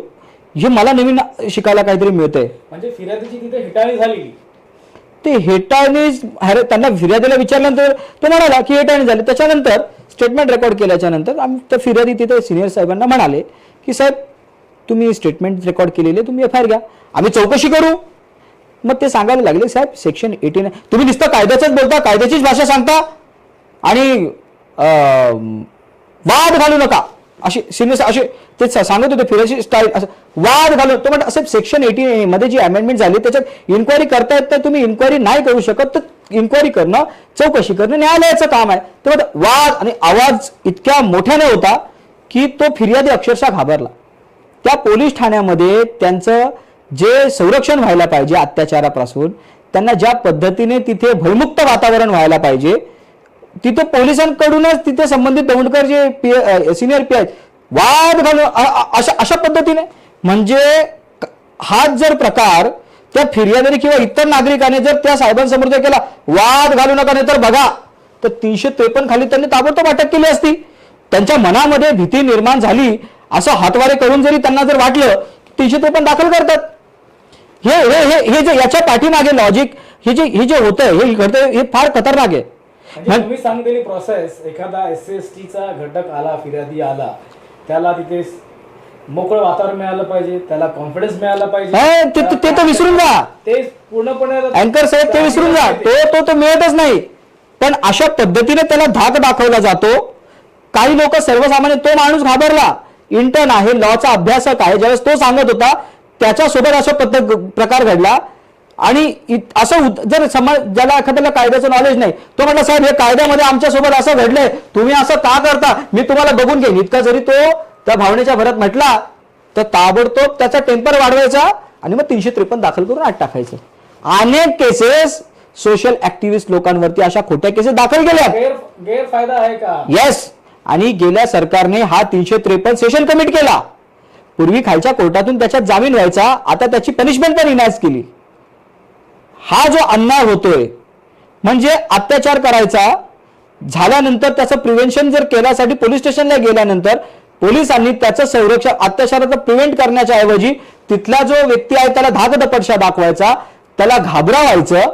हे मला नवीन शिकायला काहीतरी मिळतंय. म्हणजे फिर्यादीची तिथे हेटाळणी झाली. ते हेटाळणी, त्यांना फिर्यादीला विचारल्यानंतर तो म्हणाला की हेटाळणी झाली. त्याच्यानंतर स्टेटमेंट रेकॉर्ड केल्याच्या नंतर आम्ही त्या फिर्यादी तिथे सिनियर साहेबांना म्हणाले की साहेब तुम्ही स्टेटमेंट रेकॉर्ड केलेले, तुम्ही FIR घ्या, आम्ही चौकशी करू. मग ते सांगायला लागले साहेब सेक्शन 18 तुम्ही नुसतं कायद्याचंच बोलता, कायद्याचीच भाषा सांगता आणि वाद घालू नका अशी सिनियर असे ते सांगत होते. फिरायची स्टाईल असं वाद घालू. तो म्हणतो साहेब सेक्शन 18 मध्ये जी अमेंडमेंट झाली त्याच्यात इन्क्वायरी करतायत, तर तुम्ही इन्क्वायरी नाही करू शकत, तर इन्क्वायरी करणं, चौकशी करणं न्यायालयाचं काम आहे. तर वाद आणि आवाज इतक्या मोठ्याने होता की तो फिर्यादी अक्षरशः घाबरला. त्या पोलीस ठाण्यामध्ये त्यांचं जे संरक्षण व्हायला पाहिजे अत्याचारापासून, त्यांना ज्या पद्धतीने तिथे भयमुक्त वातावरण व्हायला पाहिजे, तिथे पोलिसांकडूनच तिथे संबंधित दौंडकर जे सिनियर PI वाद घालून अशा पद्धतीने, म्हणजे हाच जर प्रकार त्या फिर्यादीने किंवा इतर नागरिकाने जर त्या साहेबांसमोर जर केला, वाद घालू नका नाही तर बघा, तर 353 खाली त्यांनी ताबडतोब अटक केली असती. त्यांच्या मनामध्ये भीती निर्माण झाली, असं हातवारे करून जरी त्यांना जर वाटलं 353 दाखल करतात. हे हे हे हे जे याच्या पाठीमागे लॉजिक हे जे होतंय हे घडतंय हे फार खतरनाक आहे. म्हणजे तुम्ही सांगितलेली प्रोसेस, एखादा SC/ST चा घटक आला, फिर्यादी आला, त्याला तिथे मोकळं वातावरण मिळालं पाहिजे, त्याला कॉन्फिडन्स मिळाला पाहिजे. ते तर विसरून जा, ते पूर्णपणे अँकर साहेब, ते विसरून जा. तो मिळतच नाही. पण अशा पद्धतीने त्याला धाक दाखवला जातो. काही लोक, सर्वसामान्य, तो माणूस घाबरला, इंटर्न आहे, लॉचा अभ्यासक आहे, ज्यावेळेस तो सांगत होता त्याच्यासोबत असा प्रकार घडला. आणि असं जर समाज, ज्याला एखाद्याला कायद्याचं नॉलेज नाही, तो म्हटला साहेब हे कायद्यामध्ये आमच्यासोबत असं घडलंय, तुम्ही असं का करता, मी तुम्हाला बघून घेईन, इतका जरी तो त्या भावनेच्या भरात म्हटला तर ताबडतोब त्याचा टेम्पर वाढवायचा आणि मग 353 दाखल करून आत टाकायचं. अनेक केसेस सोशल ऍक्टिव्हिस्ट लोकांवरती अशा खोट्या केसेस दाखल केल्या. गैरफायदा आहे का? येस. आणि गेल्या सरकारने हा 353 सेशन कमिट केला. पूर्वी खालच्या कोर्टातून त्याच्यात जामीन व्हायचा, आता त्याची पनिशमेंट पण इनॅक्ट केली. हा जो अन्याय होतोय, म्हणजे अत्याचार करायचा झाल्यानंतर त्याचं प्रिव्हेन्शन जर केल्यासाठी पोलीस स्टेशनला गेल्यानंतर पोलिसांनी त्याचं संरक्षण, अत्याचाराचं प्रिव्हेंट करण्याच्या ऐवजी तिथला जो व्यक्ती आहे त्याला धाकदपटशा दाखवायचा, त्याला घाबरावायचं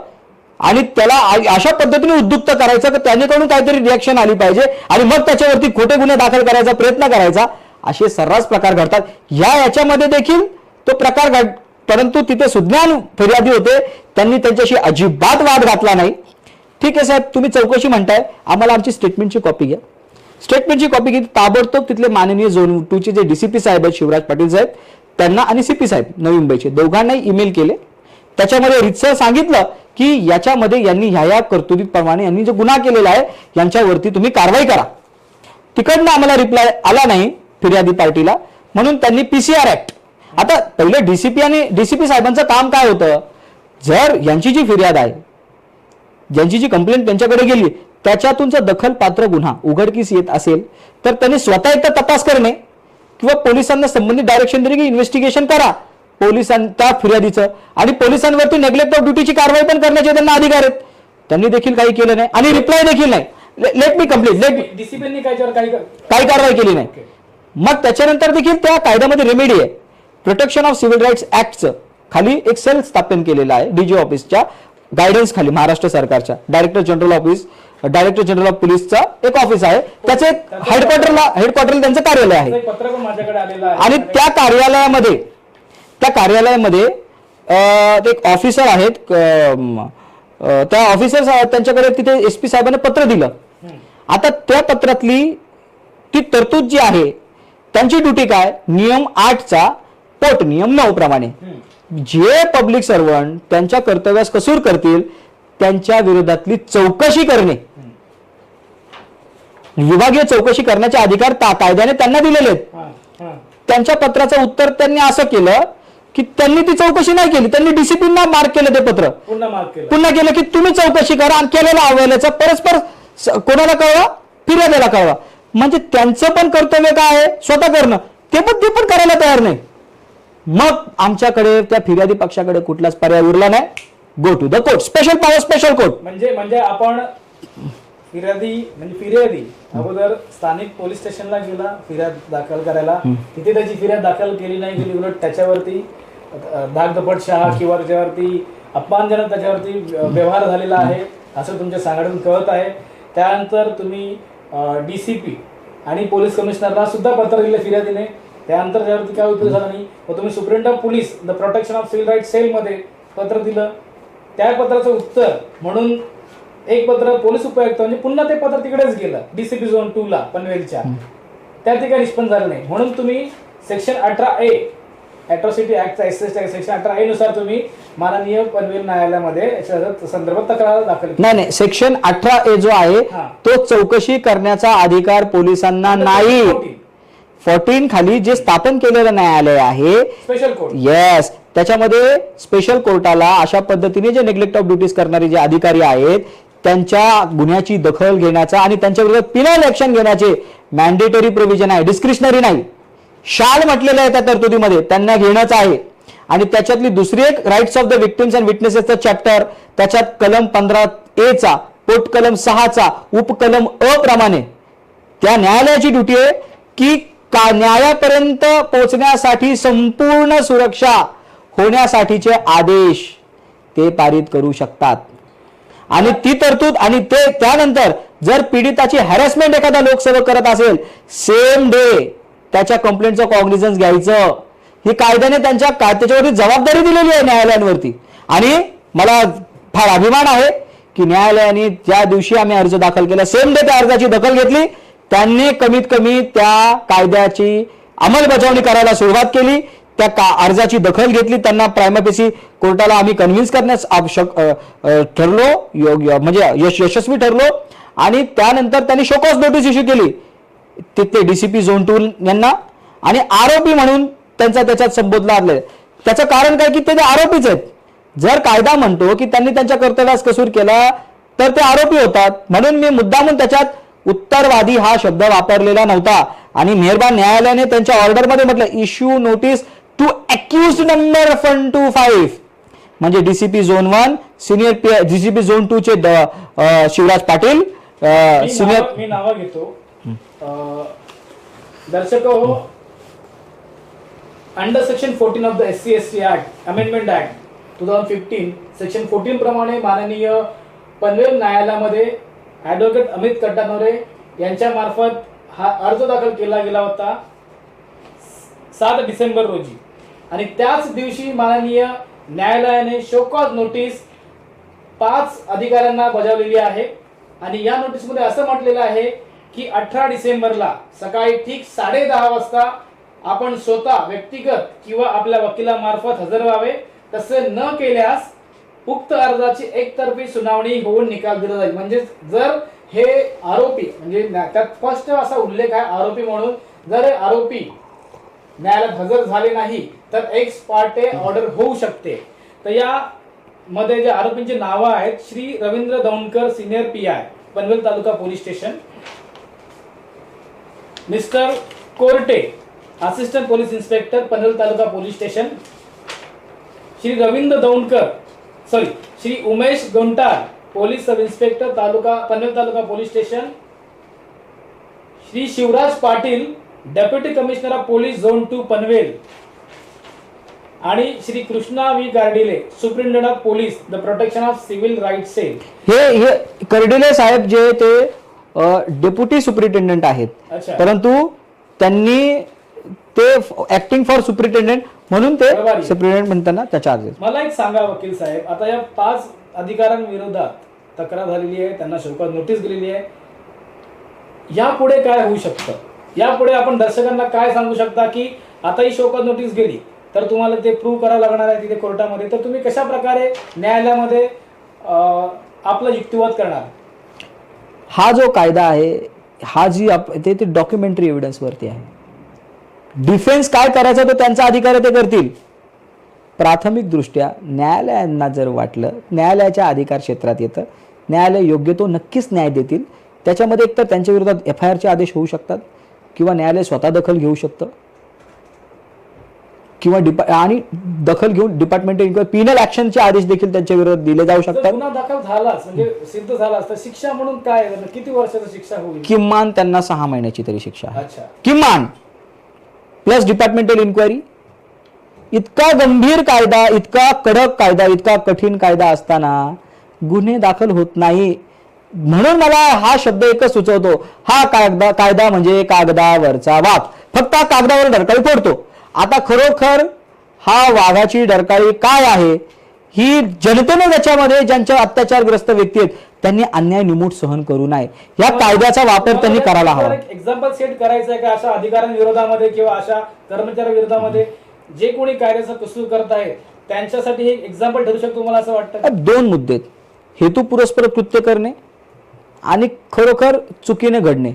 आणि त्याला अशा पद्धतीने उद्युक्त करायचं की त्याच्याकडून काहीतरी रिॲक्शन आली पाहिजे आणि मग त्याच्यावरती खोटे गुन्हे दाखल करायचा प्रयत्न करायचा. असे सर्रास प्रकार घडतात. याच्यामध्ये देखील तो प्रकार घड, परंतु तिथे सुज्ञान फिर्यादी होते, त्यांनी त्यांच्याशी अजिबात वाद घातला नाही. ठीक आहे साहेब, तुम्ही चौकशी म्हणताय, आम्हाला आमची स्टेटमेंटची कॉपी घ्या. स्टेटमेंटची कॉपी घेतली, ताबडतोब तिथले माननीय झोन 2 चे जे DCP साहेब आहेत शिवराज पाटील साहेब, त्यांना आणि CP साहेब नवी मुंबईचे दोघांनाही ईमेल केले. त्याच्यामध्ये रितसर सांगितलं की याच्यामध्ये यांनी ह्या कर्तुतीप्रमाणे यांनी जो गुन्हा केलेला आहे यांच्यावरती तुम्ही कारवाई करा. तिकडनं आम्हाला रिप्लाय आला नाही फिर्यादी पार्टीला, म्हणून त्यांनी PCR ऍक्ट. आता पहिले DCP आणि DCP साहेबांचं काम काय होतं, जर यांची जी फिर्याद आहे, ज्यांची जी कंप्लेंट त्यांच्याकडे गेली, त्याच्यातून जर दखलपात्र गुन्हा उघडकीस येत असेल तर त्यांनी स्वतः एकदा तपास करणे किंवा पोलिसांना संबंधित डायरेक्शन दिली की इन्व्हेस्टिगेशन करा त्या फिर्यादीचं, आणि पोलिसांवरती नेग्लेक्ट ऑफ ड्युटीची कारवाई पण करण्याचे त्यांना अधिकार आहेत. त्यांनी देखील काही केलं नाही आणि रिप्लाय देखील नाही. Let me complete. DCPनी काही कारवाई केली नाही. मग त्याच्यानंतर देखील त्या कायद्यामध्ये रेमेडी आहे. प्रोटेक्शन ऑफ सिव्हिल राईट्स ऍक्टचं खाली एक सेल स्थापन केलेलं आहे DG ऑफिसच्या गायडन्स खाली, महाराष्ट्र सरकारच्या डायरेक्टर जनरल ऑफ पोलीसचा एक ऑफिस आहे, त्याचे हेडक्वार्टरला त्यांचं कार्यालय आहे. पत्र पण माझ्याकडे आलेलं आहे. आणि त्या कार्यालयामध्ये एक ऑफिसर आहेत, त्या ऑफिसर त्यांच्याकडे तिथे SP साहेबांना पत्र दिलं. आता त्या पत्रातली ती तरतूद जी आहे, त्यांची ड्युटी काय, नियम 8चा पोट नियम 9 प्रमाणे जे पब्लिक सर्वंट त्यांच्या कर्तव्यास कसूर करतील त्यांच्या विरोधातली चौकशी करणे, विभागीय चौकशी करण्याचे अधिकार कायद्याने त्यांना दिलेले आहेत. त्यांच्या पत्राचं उत्तर त्यांनी असं केलं की त्यांनी ती चौकशी नाही केली, त्यांनी DCPना मार्क केलं, ते पत्र पुन्हा केलं की तुम्ही चौकशी करा आणि केलेला अहवालाचा परस्पर कोणाला कळवा, फिर्यादीला कळवा. म्हणजे त्यांचं पण कर्तव्य काय आहे, स्वतः करणं, ते पण करायला तयार नाही. मग आमच्याकडे त्या फिर्यादी पक्षाकडे कुठलाच पर्याय उरला नाही. Go to the court, special power, special court. म्हणजे आपण फिर्यादी अगोदर स्थानिक पोलीस स्टेशनला गेला फिर्याद दाखल करायला, तिथे त्याची फिर्याद दाखल केली नाही गेली, उलट त्याच्यावरती धाकदपटशहा किंवा त्याच्यावरती अपमानजनक त्याच्यावरती व्यवहार झालेला आहे असं तुमच्या सांगण्यातून कळत आहे. त्यानंतर तुम्ही DCP आणि पोलीस कमिशनरला सुद्धा पत्र दिले फिर्यादीने, त्यानंतर त्यावरती काय उपयोग झाला नाही. मग तुम्ही superintendent of police the protection of civil rights सेलमध्ये पत्र दिलं, त्या पत्राचं उत्तर म्हणून एक पत्र पोलीस उपायुक्त, म्हणजे पुन्हा ते पत्र तिकडेच गेलं DCP झोन 2 ला पनवेलच्या, त्या ठिकाणी निष्पन्न झालं नाही. म्हणून तुम्ही section 18A atrocity ऍक्टचा section 18A नुसार तुम्ही माननीय पनवेल न्यायालयामध्ये संदर्भात तक्रार दाखल केली. नाही, सेक्शन 18A जो आहे तो चौकशी करण्याचा अधिकार पोलिसांना नाही. 14 खाली जे स्थापन केलेलं न्यायालय आहे स्पेशल कोर्ट, येस, त्याच्यामध्ये स्पेशल कोर्टाला अशा पद्धतीने जे नेग्लेक्ट ऑफ ड्युटीज करणारे जे अधिकारी आहेत त्यांच्या गुन्ह्याची दखल घेण्याचा आणि त्यांच्या विरोधात पिनल ऍक्शन घेण्याचे मॅन्डेटरी प्रोव्हिजन आहे, डिस्क्रिशनरी नाही. शाल म्हटलेलं आहे त्या तरतुदीमध्ये, त्यांना घेणंच आहे. आणि त्याच्यातली दुसरी एक rights of the victims and विटनेसेसचा चॅप्टर, त्याच्यात कलम 15A पोट कलम 6 उपकलम अ प्रमाणे त्या न्यायालयाची ड्युटी आहे की न्यायापर्यंत पोहोचण्यासाठी संपूर्ण सुरक्षा होण्यासाठीचे आदेश ते पारित करू शकतात. आणि ती तरतूद आणि ते त्यानंतर जर पीडिताची हॅरेसमेंट एखादा लोकसेवक करत असेल, सेम डे त्याच्या कंप्लेंटचं कॉग्निझन्स घ्यायचं. ही कायद्याने त्याच्यावरती जबाबदारी दिलेली आहे न्यायालयांवरती. आणि मला फार अभिमान आहे की न्यायालयाने ज्या दिवशी आम्ही अर्ज दाखल केला, सेम डे त्या अर्जाची दखल घेतली. त्यांनी कमीत कमी त्या कायद्याची अंमलबजावणी करायला सुरुवात केली, त्या अर्जाची दखल घेतली. त्यांना प्रायमपेसी कोर्टाला आम्ही कन्व्हिन्स करण्यास ठरलो, योग्य म्हणजे यशस्वी ठरलो. आणि त्यानंतर त्यांनी शोकॉज नोटीस इश्यू केली तिथले डीसीपी झोन 2 यांना, आणि आरोपी म्हणून त्याच्यात संबोधला आहे. त्याचं कारण काय की ते आरोपीच आहेत. जर कायदा म्हणतो की त्यांनी त्यांच्या कर्तव्यास कसूर केला तर ते आरोपी होतात. म्हणून मी मुद्दामून त्याच्यात उत्तरवादी हा शब्द वापरलेला नव्हता. आणि मेहरबान न्यायालयाने त्यांच्या ऑर्डरमध्ये म्हटलं, issue notice to accused number 125, म्हणजे DCP zone 1 senior DCP zone 2 चे शिवराज पाटील सिनियर. मी नाव घेतो. दर्शक हो, under section 14 of the SC/ST act amendment act 2015 section 14 प्रमाणे माननीय पनवेल न्यायालयामध्ये ॲडव्होकेट अमित कट्टानोरे यांच्या मार्फत हा अर्ज दाखल केला गेला होता 7 डिसेंबर रोजी. आणि त्याच दिवशी माननीय न्यायालयाने शोकॉज नोटीस 5 अधिकाऱ्यांना बजावलेली आहे. आणि या नोटीसमध्ये असं म्हटलेलं आहे की 18 डिसेंबरला सकाळी ठीक 10:30 वाजता आपण स्वतः व्यक्तिगत किंवा आपल्या वकिलामार्फत हजर व्हावे. तसे न केल्यास उक्त अर्जाची एकतर्फी सुनावणी होऊन निकाल दिला जाईल. म्हणजे जर हे आरोपी, म्हणजे त्यात स्पष्ट असा उल्लेख आहे आरोपी म्हणून, जर हे आरोपी न्यायालयात हजर झाले नाही तर एक्स पार्टे ऑर्डर होऊ शकते. तर या मध्ये जे आरोपींची नावं आहेत, Shri Ravindra Daundkar senior PI Panvel taluka police station, mister Korte assistant police inspector Panvel taluka police station, Shri Ravindra Daundkar Shri Umesh Gontar police sub inspector Panvel taluka police station, Shri Shivraj Patil deputy commissioner of police zone 2 Panvel, आणि Shri Krishna V Gardile superintendent of police the protection of civil rights cell. हे कर्डिले साहेब जे ते डेप्युटी सुप्रिंटेंडेंट आहेत, परंतु त्यांनी ते acting for superintendent म्हणून ते सुप्रिंटेंडेंट म्हणताना त्या चार्जेस. मला एक सांगा वकील साहेब, आता या 5 अधिकाऱ्यांविरोधात तक्रार झालेली आहे, त्यांना शोकॉज नोटीस दिलेली आहे. यापुढे काय होऊ शकतं? यापुढे आपण दर्शकांना काय सांगू शकता की आता ही शोकॉज नोटीस गेली तर तुम्हाला ते प्रूव्ह करावं लागणार आहे तिथे कोर्टामध्ये, तर तुम्ही कशा प्रकारे न्यायालयामध्ये आपला युक्तिवाद करणार? हा जो कायदा आहे हा ते डॉक्युमेंटरी एव्हिडन्स वरती आहे. डिफेन्स काय करायचा तो त्यांचा अधिकार आहे, ते करतील. प्राथमिक दृष्ट्या न्यायालयांना जर वाटलं, न्यायालयाच्या अधिकार क्षेत्रात येतं, न्यायालय योग्य तो नक्कीच न्याय देतील. त्याच्यामध्ये एकतर त्यांच्या विरोधात FIRचे आदेश होऊ शकतात किंवा न्यायालय स्वतः दखल घेऊ शकतं किंवा आणि दखल घेऊन डिपार्टमेंटल इन्क्वायरी पिनल ऍक्शनचे आदेश देखील त्यांच्या विरोधात दिले जाऊ शकतात. गुन्हा दाखल झालाच म्हणजे सिद्ध झाला तर शिक्षा म्हणून काय, किती वर्षाची शिक्षा होईल? किमान त्यांना 6 महिन्याची तरी शिक्षा आहे, किमान, प्लस डिपार्टमेंटल इन्क्वायरी. इतका गंभीर कायदा, इतका कडक कायदा, इतका कठीण कायदा असताना गुन्हे दाखल होत नाही. म्हणून मला हा शब्द एकच सुचवतो, हा कायदा म्हणजे कागदावरचा वाघ. फक्त हा कागदावर डरकाळी फोडतो. आता खरोखर हा वाघाची डरकाळी काय आहे ही जनतेने त्याच्यामध्ये ज्यांच्या अत्याचारग्रस्त व्यक्ती आहेत त्यांनी अन्याय निमूट सहन करू नये. या कायद्याचा वापर त्यांनी करायला हवा. एक्झाम्पल सेट करायचं आहे का अशा अधिकाऱ्यांविरोधामध्ये किंवा अशा कर्मचाऱ्यांविरोधामध्ये जे कोणी कायद्याचा कसूर करत आहे त्यांच्यासाठी हे एक्झाम्पल ठरू शकतो मला असं वाटतं? 2 मुद्दे आहेत, हेतू पुरस्पर कृत्य करणे आणि खरोखर चुकीने घडणे.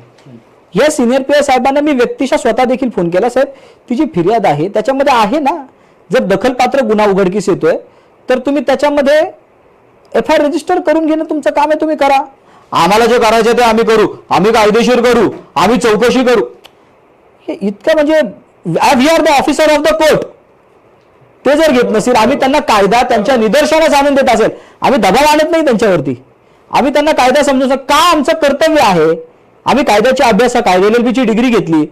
या सिनियर PI साहेबांना मी व्यक्तिशः स्वतः देखील फोन केला, साहेब तिची फिर्याद आहे त्याच्यामध्ये आहे ना, जर दखलपात्र गुन्हा उघडकीस येतोय तर तुम्ही त्याच्यामध्ये FIR रजिस्टर करून घेणं तुमचं काम आहे, तुम्ही करा. आम्हाला जे करायचं ते आम्ही करू, आम्ही कायदेशीर करू, आम्ही चौकशी करू. हे इतकं म्हणजे we are the officer of the court. ते जर घेत नसेल, आम्ही त्यांना कायदा त्यांच्या निदर्शनास आणून देत असेल, आम्ही दबाव आणत नाही त्यांच्यावरती, आम्ही त्यांना कायदा समजून का आमचं कर्तव्य आहे. आम्ही कायद्याच्या अभ्यासा कायदा LLB ची डिग्री घेतली,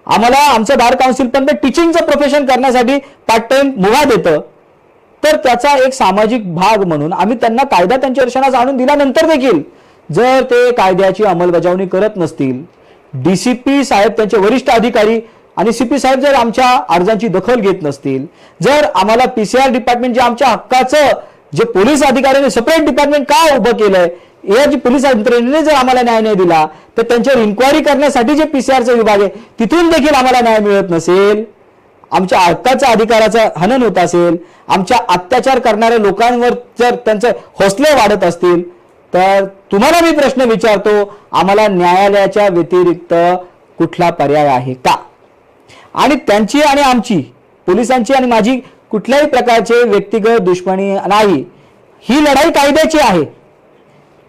आम्हाला आमचं बार काउन्सिल पण ते टीचिंगचं प्रोफेशन करण्यासाठी पार्ट टाइम मुभा देतं, तर त्याचा एक सामाजिक भाग म्हणून आम्ही त्यांना कायदा त्यांच्या दर्शनास आणून दिल्यानंतर देखील जर ते कायद्याची अंमलबजावणी करत नसतील, डीसीपी साहेब त्यांचे वरिष्ठ अधिकारी आणि सीपी साहेब जर आमच्या अर्जांची दखल घेत नसतील, जर आम्हाला पीसीआर डिपार्टमेंट जे आमच्या हक्काचं जे पोलीस अधिकाऱ्यांनी सेपरेट डिपार्टमेंट का उभं केलंय, या जी पोलीस यंत्रणेने जर आम्हाला न्याय नाही दिला, तर त्यांच्यावर इन्क्वायरी करण्यासाठी जे पीसीआरचा विभाग आहे तिथून देखील आम्हाला न्याय मिळत नसेल, आमच्या हक्काच्या अधिकाराचं हनन होत असेल, आमच्या अत्याचार करणाऱ्या लोकांवर जर त्यांचे हौसले वाढत असतील, तर तुम्हाला मी प्रश्न विचारतो, आम्हाला न्यायालयाच्या व्यतिरिक्त कुठला पर्याय आहे का? आणि त्यांची आणि आमची, पोलिसांची आणि माझी कुठल्याही प्रकारचे व्यक्तिगत दुश्मनी नाही. ही लढाई कायद्याची आहे.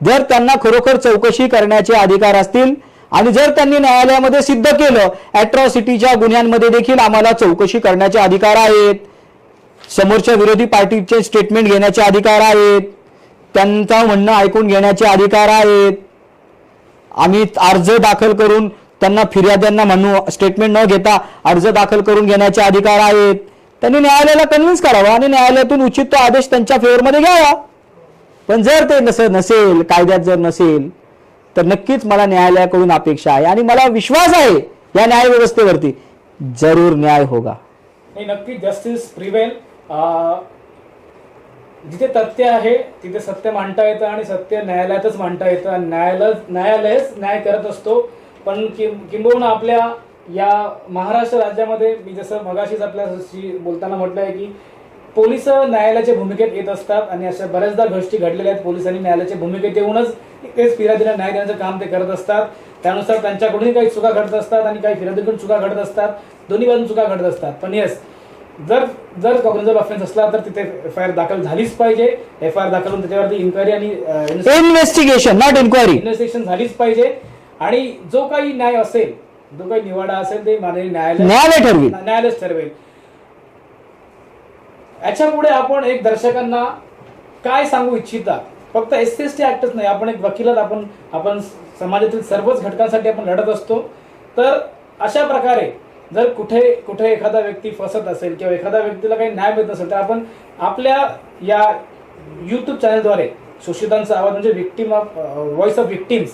जर त्यांना खरोखर चौकशी करण्याचे अधिकार असतील आणि जर त्यांनी न्यायालयामध्ये सिद्ध केलं, अॅट्रॉसिटीच्या गुन्ह्यांमध्ये देखील आम्हाला चौकशी करण्याचे अधिकार आहेत, समोरच्या विरोधी पार्टीचे स्टेटमेंट घेण्याचे अधिकार आहेत, त्यांचं म्हणणं ऐकून घेण्याचे अधिकार आहेत. आम्ही अर्ज दाखल करून त्यांना फिर्याद्यांना म्हणू, स्टेटमेंट न घेता अर्ज दाखल करून घेण्याचे अधिकार आहेत. त्यांनी न्यायालयाला कन्व्हिन्स करावं आणि न्यायालयातून उचित तो आदेश त्यांच्या फेवरमध्ये घ्यावा. पण जर ते नसेल, कायद्यात जर नसेल, तर नक्कीच मला न्यायालयाकडून अपेक्षा आहे आणि मला विश्वास आहे या न्याय व्यवस्थेवरती, जरूर न्याय होगा. नाही, नक्की जस्टिस प्रिवेल. जिथे तथ्य आहे तिथे सत्य मांडता येतं आणि सत्य न्यायालयातच मांडता येतं आणि न्यायालयच न्याय करत असतो. पण किंबहुना आपल्या या महाराष्ट्र राज्यामध्ये मी जसं मगाशीच आपल्याशी बोलताना म्हटलं आहे की पोलिस न्यायालयाच्या भूमिकेत येत असतात आणि अशा बऱ्याचदा गोष्टी घडलेल्या आहेत. पोलिसांनी न्यायालयाच्या भूमिकेत येऊनच तेच फिर्यादीला न्याय देण्याचं काम ते करत असतात. त्यानुसार त्यांच्याकडूनही काही चुका घडत असतात आणि काही फिर्यादीकडून चुका घडत असतात. दोन्ही बाजून चुका घडत असतात. पण येस, जर कॉग्निझेबल ऑफेन्स असला तर तिथे एफआयआर दाखल झालीच पाहिजे. एफआयआर दाखल होऊन त्याच्यावरती इन्क्वायरी आणि इन्व्हेस्टिगेशन, नॉट इन्क्वायरी, इन्व्हेस्टिगेशन झालीच पाहिजे. आणि जो काही न्याय असेल, जो काही निवाडा असेल ते माननीय न्यायालयच ठरवेल. याच्या पुढे आपण एक दर्शकांना काय सांगू इच्छिता? फक्त SC/ST ऍक्टच नाही, आपण एक वकिलात, आपण समाजातील सर्वच घटकांसाठी आपण लढत असतो. तर अशा प्रकारे जर कुठे एखादा व्यक्ती फसत असेल किंवा एखाद्या व्यक्तीला काही न्याय मिळत नसेल, तर आपण आपल्या या YouTube चॅनलद्वारे शोषितांचा आवाज म्हणजे व्हॉइस ऑफ विक्टिम्स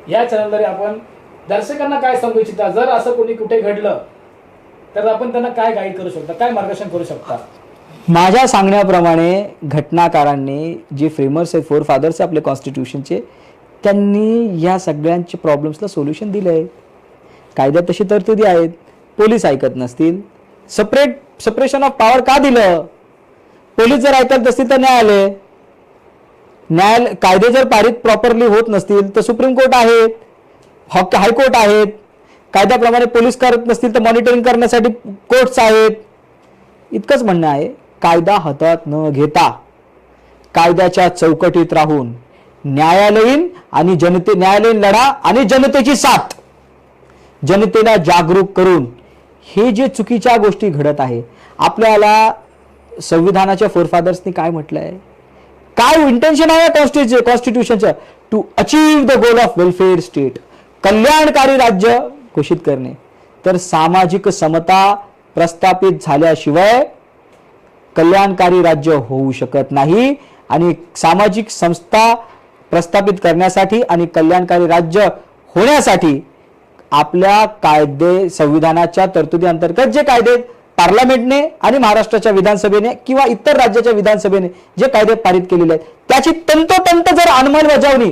या चॅनलद्वारे आपण दर्शकांना काय सांगू इच्छिता? जर असं कोणी कुठे घडलं तर आपण त्यांना काय गाईड करू शकता, काय मार्गदर्शन करू शकता? माझ्या सांगण्याप्रमाणे घटनाकारांनी जे फ्रेमर्स आहेत, 4 फादर्स आपले कॉन्स्टिट्यूशनचे, त्यांनी या सगळ्यांच्या प्रॉब्लेम्सला सोल्युशन दिलं आहे. कायद्यात तशी तरतुदी आहेत. पोलीस ऐकत नसतील, सेपरेशन ऑफ पॉवर का दिलं? पोलीस जर ऐकत नसतील तर न्यायालय, कायदे जर पारित प्रॉपरली होत नसतील तर सुप्रीम कोर्ट आहेत, हायकोर्ट आहेत. कायद्याप्रमाणे पोलीस करत नसतील तर मॉनिटरिंग करण्यासाठी कोर्ट्स आहेत. इतकंच म्हणणं आहे, कायदा हातात न घेता कायद्याच्या चौकटीत राहून न्यायालयीन लढा आणि जनतेची साथ, जनतेला जागरूक करून हे जे चुकीच्या गोष्टी घडत आहे, आपल्याला संविधानाच्या 4 फादर्सनी काय म्हटलंय, काय इंटेन्शन आहे कॉन्स्टिट्यूशनचं? To achieve the goal of welfare state, कल्याणकारी राज्य घोषित करणे. तर सामाजिक समता प्रस्थापित झाल्याशिवाय कल्याणकारी राज्य होऊ शकत नाही. आणि सामाजिक संस्था प्रस्थापित करण्यासाठी आणि कल्याणकारी राज्य होण्यासाठी आपल्या कायदे, संविधानाच्या तरतुदी अंतर्गत जे कायदे पार्लमेंटने आणि महाराष्ट्राच्या विधानसभेने किंवा इतर राज्याच्या विधानसभेने जे कायदे पारित केलेले आहेत, त्याची तंतोतंत जर अंमलबजावणी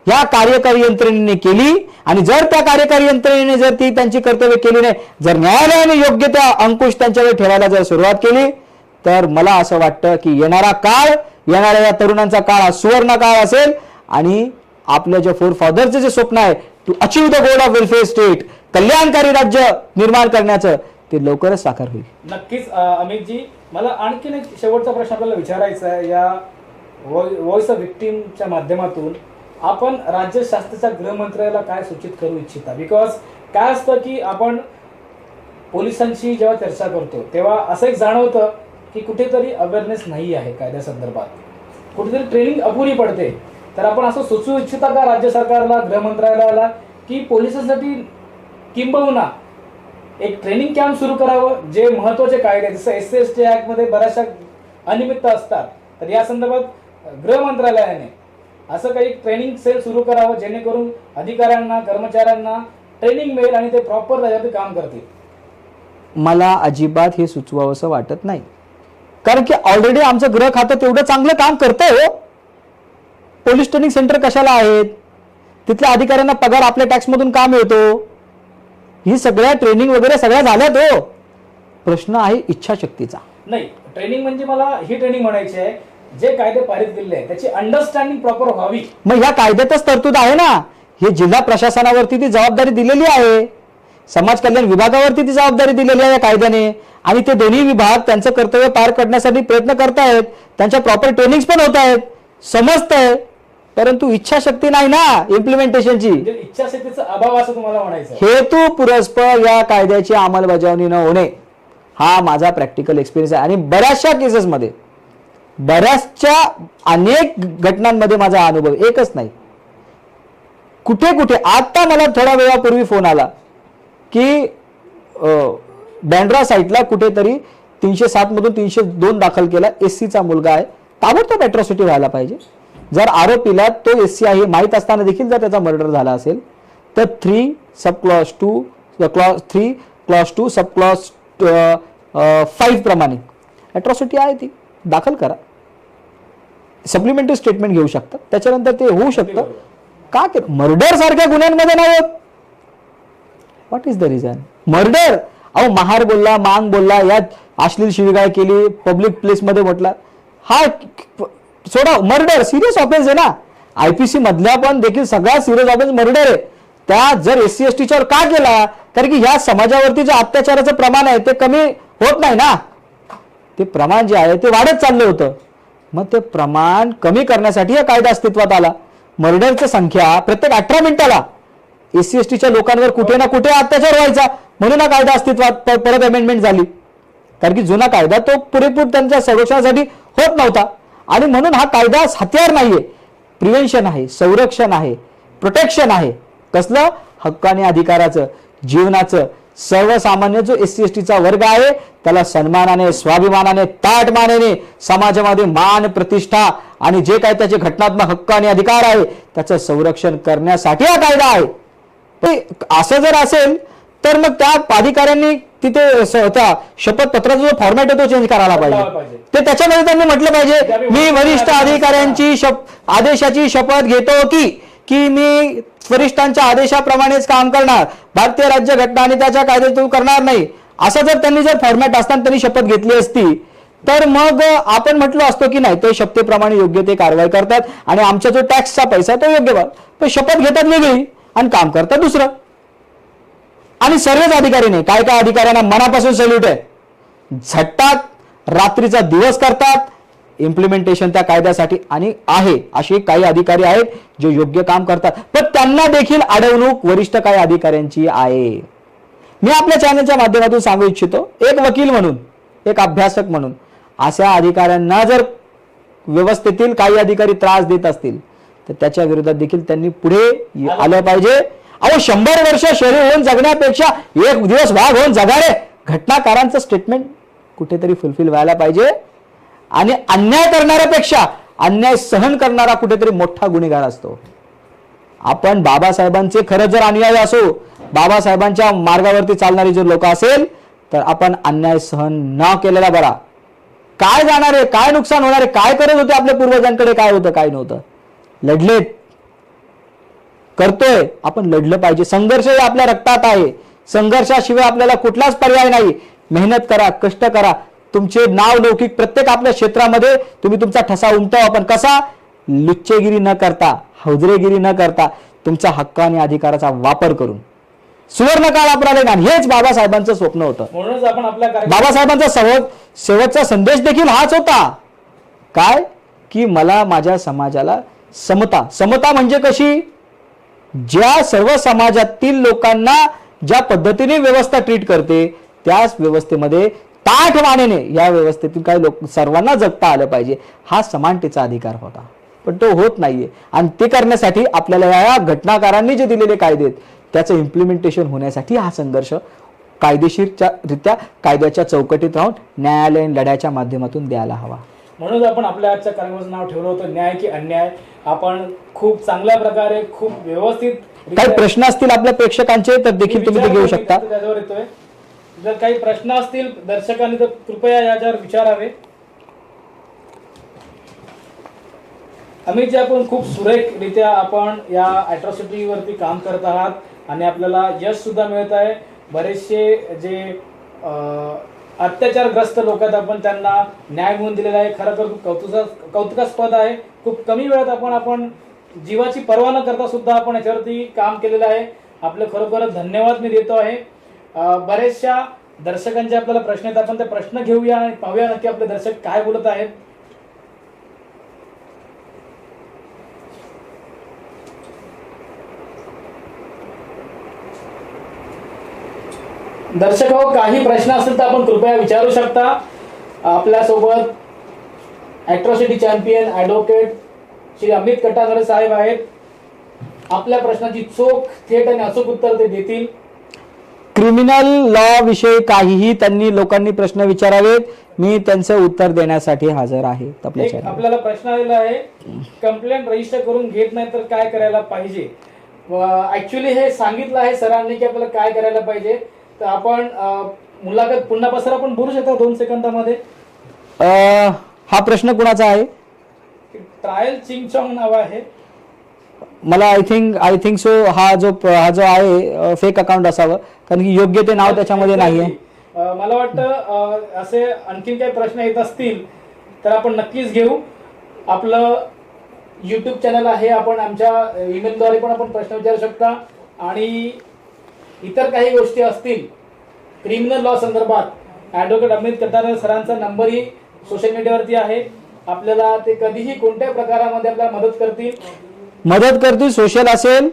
या कार्यकारी यंत्रणेने केली आणि जर त्या कार्यकारी यंत्रणेने जर ती त्यांची कर्तव्य केली नाही, जर न्यायालयाने योग्य त्या अंकुश त्यांच्यावर ठेवायला जर सुरुवात केली, तर मला असं वाटतं की येणारा या तरुणांचा काळ हा सुवर्ण काळ असेल आणि आपल्या जे 4 फादरचे जे स्वप्न आहे, to achieve the goal of welfare state, कल्याणकारी राज्य निर्माण करण्याचं, ते लवकरच साकार होईल. नक्कीच अमितजी, मला आणखीन एक शेवटचा प्रश्न आपल्याला विचारायचा आहे. या व्हॉइस ऑफ विक्टिमच्या माध्यमातून आपण राज्यशास्त्राच्या गृहमंत्र्याला काय सूचित करू इच्छिता? बिकॉज काय असतं की आपण पोलिसांशी जेव्हा चर्चा करतो तेव्हा असं एक जाणवतं की कुठेतरी अवेअरनेस नाही आहे कायद्यासंदर्भात, कुठेतरी ट्रेनिंग अपुरी पडते. तर आपण असं सुचवू इच्छिता का राज्य सरकारला, गृहमंत्रालयाला, की पोलिसांसाठी किंबहुना एक ट्रेनिंग कॅम्प सुरू करावं, जे महत्वाचे कायदे जसं SC/ST ऍक्ट मध्ये बऱ्याचशा अनियमितता असतात, तर या संदर्भात गृह मंत्रालयाने असं काही ट्रेनिंग सेल सुरू करावं, जेणेकरून अधिकाऱ्यांना कर्मचाऱ्यांना ट्रेनिंग मिळेल आणि ते प्रॉपर त्याच्यावर काम करतील. मला अजिबात हे सुचवावंसं वाटत नाही, कारण की ऑलरेडी आमचं गृह खातं तेवढं चांगलं काम करतंय हो. पोलीस ट्रेनिंग सेंटर कशाला आहेत? तिथल्या अधिकाऱ्यांना पगार आपल्या टॅक्समधून का मिळतो? ही सगळ्या ट्रेनिंग वगैरे सगळ्या झाल्यात हो. प्रश्न आहे इच्छाशक्तीचा. नाही, ट्रेनिंग म्हणजे मला ही ट्रेनिंग म्हणायची आहे, जे कायदे पारित केलेले आहेत त्याची अंडरस्टँडिंग प्रॉपर व्हावी. मग ह्या कायद्यातच तरतूद आहे ना, हे जिल्हा प्रशासनावरती ती जबाबदारी दिलेली आहे, समाज कल्याण विभागावरती ती जबाबदारी दिलेली आहे या कायद्याने, आणि ते दोन्ही विभाग त्यांचं कर्तव्य पार करण्यासाठी प्रयत्न करतायत, त्यांच्या प्रॉपर ट्रेनिंग पण होत आहेत, समजतंय, परंतु इच्छाशक्ती नाही ना इम्प्लिमेंटेशनची. इच्छाशक्तीचा अभाव असं तुम्हाला म्हणायचं. हेतू पुरस्पर या कायद्याची अंमलबजावणी न होणे हा माझा प्रॅक्टिकल एक्सपिरियन्स आहे, आणि बऱ्याचशा केसेसमध्ये, बऱ्याचशा अनेक घटनांमध्ये माझा अनुभव, एकच नाही, कुठे कुठे. आता मला थोड्या वेळापूर्वी फोन आला की बँड्रा साईटला कुठेतरी 307 मधून 302 दाखल केला, SCचा मुलगा आहे, ताबडतोब अॅट्रॉसिटी व्हायला पाहिजे. जर आरोपीला तो SC आहे माहीत असताना देखील जर त्याचा मर्डर झाला असेल तर 3 सब क्लॉज 2 सब क्लॉज 5 प्रमाणे अॅट्रॉसिटी आहे, ती दाखल करा, सप्लिमेंटरी स्टेटमेंट घेऊ शकतात, त्याच्यानंतर ते होऊ शकतं. का की मर्डर सारख्या गुन्ह्यांमध्ये नाही होत. What is the reason? Murder, अहो महार बोलला, मांग बोलला, यात अश्लील शिवीगाळ केली, पब्लिक प्लेस मध्ये म्हटला, हा सोडा, मर्डर सिरियस ऑफेन्स आहे ना. IPC मधल्या पण देखील सगळ्यात सिरियस ऑफेन्स मर्डर आहे. त्या जर SC/STच्यावर का केला, कारण की ह्या समाजावरती जे अत्याचाराचं प्रमाण आहे ते कमी होत नाही ना, ते प्रमाण जे आहे ते वाढत चाललं होतं. मग ते प्रमाण कमी करण्यासाठी हा कायदा अस्तित्वात आला. मर्डरची संख्या प्रत्येक 18 मिनिटाला SC/STच्या लोकांवर कुठे ना कुठे अत्याचार व्हायचा, म्हणून हा कायदा अस्तित्वात परत अमेंडमेंट झाली. कारण की जुना कायदा तो पुरेपूर त्यांच्या संरक्षणासाठी होत नव्हता, आणि म्हणून हा कायदा हत्यार नाहीये, प्रिव्हेन्शन आहे, संरक्षण आहे, प्रोटेक्शन आहे. कसलं? हक्क आणि अधिकाराचं, जीवनाचं. सर्वसामान्य जो SC/STचा वर्ग आहे त्याला सन्मानाने, स्वाभिमानाने, ताटमानेने समाजामध्ये मान, प्रतिष्ठा आणि जे काही त्याचे घटनात्मक हक्क आणि अधिकार आहे त्याचं संरक्षण करण्यासाठी हा कायदा आहे. असं जर असेल तर मग त्या अधिकाऱ्यांनी तिथे त्या शपथपत्राचा जो फॉर्मॅट आहे तो चेंज करायला पाहिजे. ते त्याच्यामध्ये त्यांनी म्हटलं पाहिजे, मी वरिष्ठ अधिकाऱ्यांची आदेशाची शपथ घेतो की मी वरिष्ठांच्या आदेशाप्रमाणेच काम करणार, भारतीय राज्य घटना आणि त्याच्या कायद्यातून करणार नाही. असं जर त्यांनी फॉर्मॅट असताना त्यांनी शपथ घेतली असती तर मग आपण म्हटलं असतो की नाही, ते शपथेप्रमाणे योग्य ते कारवाई करतात आणि आमचा जो टॅक्सचा पैसा तो योग्य, पण शपथ घेतात वेगळी आणि काम करतात दुसरं. आणि सर्वच अधिकारी नाही, काय काय अधिकाऱ्यांना मनापासून सल्यूट आहे, झटतात, रात्रीचा दिवस करतात इम्प्लिमेंटेशन त्या कायद्यासाठी. आणि आहे असे काही अधिकारी आहेत जे योग्य काम करतात, पण त्यांना देखील अडवणूक वरिष्ठ काही अधिकाऱ्यांची आहे. मी आपल्या चॅनलच्या माध्यमातून सांगू इच्छितो, एक वकील म्हणून, एक अभ्यासक म्हणून, अशा अधिकाऱ्यांना जर व्यवस्थेतील काही अधिकारी त्रास देत असतील तर त्याच्या विरोधात देखील त्यांनी पुढे आलं पाहिजे. अहो 100 वर्ष शरीर होऊन जगण्यापेक्षा एक दिवस वाघ होऊन जगारे, घटनाकारांचं स्टेटमेंट कुठेतरी फुलफिल व्हायला पाहिजे. आणि अन्याय करणाऱ्यापेक्षा अन्याय सहन करणारा कुठेतरी मोठा गुन्हेगार असतो. आपण बाबासाहेबांचे खरं जर अनुयायी असो, बाबासाहेबांच्या मार्गावरती चालणारी जर लोक असेल तर आपण अन्याय सहन न केलेला बरा. काय जाणार आहे, काय नुकसान होणार आहे, काय करत होते आपल्या पूर्वजांकडे, काय होतं काय नव्हतं, लढलेत, करतोय आपण, लढलं पाहिजे. संघर्ष हे आपल्या रक्तात आहे, संघर्षाशिवाय आपल्याला कुठलाच पर्याय नाही. मेहनत करा, कष्ट करा, तुमचे नाव लौकिक प्रत्येक आपल्या क्षेत्रामध्ये तुम्ही तुमचा ठसा उमटवा, पण कसा? लुच्चेगिरी न करता, हौजरेगिरी न करता, तुमचा हक्क आणि अधिकाराचा वापर करून सुवर्ण काळ आपल्याला गाण. हेच बाबासाहेबांचं स्वप्न होतं. म्हणूनच आपण आपल्या बाबासाहेबांचा शेवटचा संदेश देखील हाच होता, काय की मला माझ्या समाजाला समता. समता म्हणजे कशी? ज्या सर्व समाजातील लोकांना ज्या पद्धतीने व्यवस्था ट्रीट करते त्याच व्यवस्थेमध्ये ताठमानेने या व्यवस्थेतील काही लोक सर्वांना जगता आलं पाहिजे, हा समानतेचा अधिकार होता. पण तो होत नाहीये, आणि ते करण्यासाठी आपल्याला या घटनाकारांनी जे दिलेले कायदे आहेत त्याचं इम्प्लिमेंटेशन होण्यासाठी हा संघर्ष कायदेशीररित्या कायद्याच्या चौकटीत राहून न्यायालयीन लढ्याच्या माध्यमातून द्यायला हवा. म्हणून आपण आपल्या आजच्या कार्यक्रमाचं नाव ठेवलं होतं न्याय की अन्याय. आपण खूप चांगल्या प्रकारे खूप व्यवस्थित काही प्रश्न असतील आपल्या प्रेक्षकांचे तर देखील तुम्ही ते घेऊ शकता. त्याच्यावर येतोय. जर काही प्रश्न असतील दर्शकांनी तर कृपया याच्यावर विचारावे. अमित जी, आपण खूप सुरेखरित्या आपण या अॅट्रॉसिटी वरती काम करत आहात आणि आपल्याला यश सुद्धा मिळत आहे. बरेचसे जे अत्याचारग्रस्त लोक आहेत आपण त्यांना न्याय मिळवून दिलेला आहे. खरं खूप कौतुकास्पद आहे. खूप कमी वेळात आपण जीवाची पर्वा न करता सुद्धा आपण याच्यावरती काम केलेलं आहे. आपलं खरोखरच धन्यवाद मी देतो आहे. बरेचशा दर्शकांचे आपल्याला प्रश्न आहेत. आपण ते प्रश्न घेऊया आणि पाहूया नक्की आपले दर्शक काय बोलत आहेत. दर्शक हो, काही प्रश्न असतील तर आपण कृपया विचारू शकता. आपल्यासोबत atrocity champion advocate Shri Amit Katangare saheb आहेत. आपल्या प्रश्नाची चोख, थेट आणि अचूक उत्तर ते देतील. क्रिमिनल लॉ विषयी काहीही त्यांनी लोकांनी प्रश्न विचारावेत, मी त्यांचं उत्तर देण्यासाठी हजर आहे. आपल्याला प्रश्न आलेला आहे, कंप्लेंट रजिस्टर करून घेत नाही तर काय करायला पाहिजे. ऍक्च्युली हे सांगितलं आहे सरांनी की आपल्याला काय करायला पाहिजे. तर आपण मुलाखत पुन्हा पसर आपण बोलू शकता 2 सेकंदामध्ये. हा प्रश्न कुणाचा आहे. ट्रायल चिंगचॉंग नाव आहे. मला आय थिंक सो हा जो आहे फेक अकाउंट असावं, कारण की योग्य ते नाव त्याच्यामध्ये नाहीये. मला वाटतं असे आणखीन काही प्रश्न येत असतील तर आपण नक्कीच घेऊ. आपलं YouTube चॅनल आहे. आपण आमच्या ईमेलद्वारे पण आपण प्रश्न विचारू शकता. आणि इतर काही गोष्टी असतील क्रिमिनल लॉ संदर्भात ॲडव्होकेट अमित कटारे सरांचा नंबरही सोशल मीडियावरती आहे. आपल्याला ते कधीही कोणत्याही प्रकारामध्ये आपल्याला मदत करतील. सोशल असेल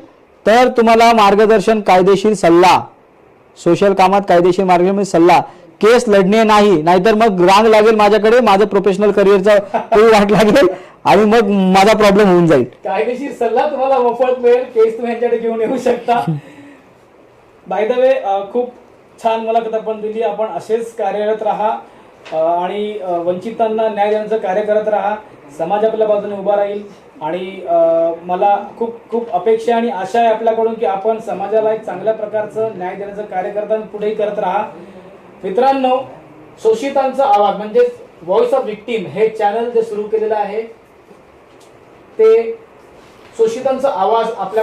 तर तुम्हाला मार्गदर्शन, कायदेशीर सल्ला, सोशल कामात कायदेशीर मार्गदर्शन सल्ला, केस लढणे नाही, नाहीतर मग रांग लागेल माझ्याकडे, माझं प्रोफेशनल करिअरचा वाट लागेल आणि मग माझा प्रॉब्लेम होऊन जाईल. कायदेशीर सल्ला तुम्हाला मोफत मिळेल. केस तुम्ही यांच्याकडे घेऊन येऊ शकता. बाय द वे, खूप छान मुलाखत आपण दिली. आपण असेच कार्यरत राहा आणि वंचितांना न्याय देण्याचं कार्य करत राहा. समाज आपल्या बाजूने उभा राहील. आणि मला खूप खूप अपेक्षा आणि आशा आहे आपल्याकडून की आपण समाजाला एक चांगल्या प्रकारचं न्याय देण्याचं कार्य करताना पुढेही करत राहा. मित्रांनो, शोषितांचा आवाज म्हणजे व्हॉइस ऑफ विक्टीम हे चॅनल जे सुरू केलेलं आहे ते शोषितांचा आवाज आपल्या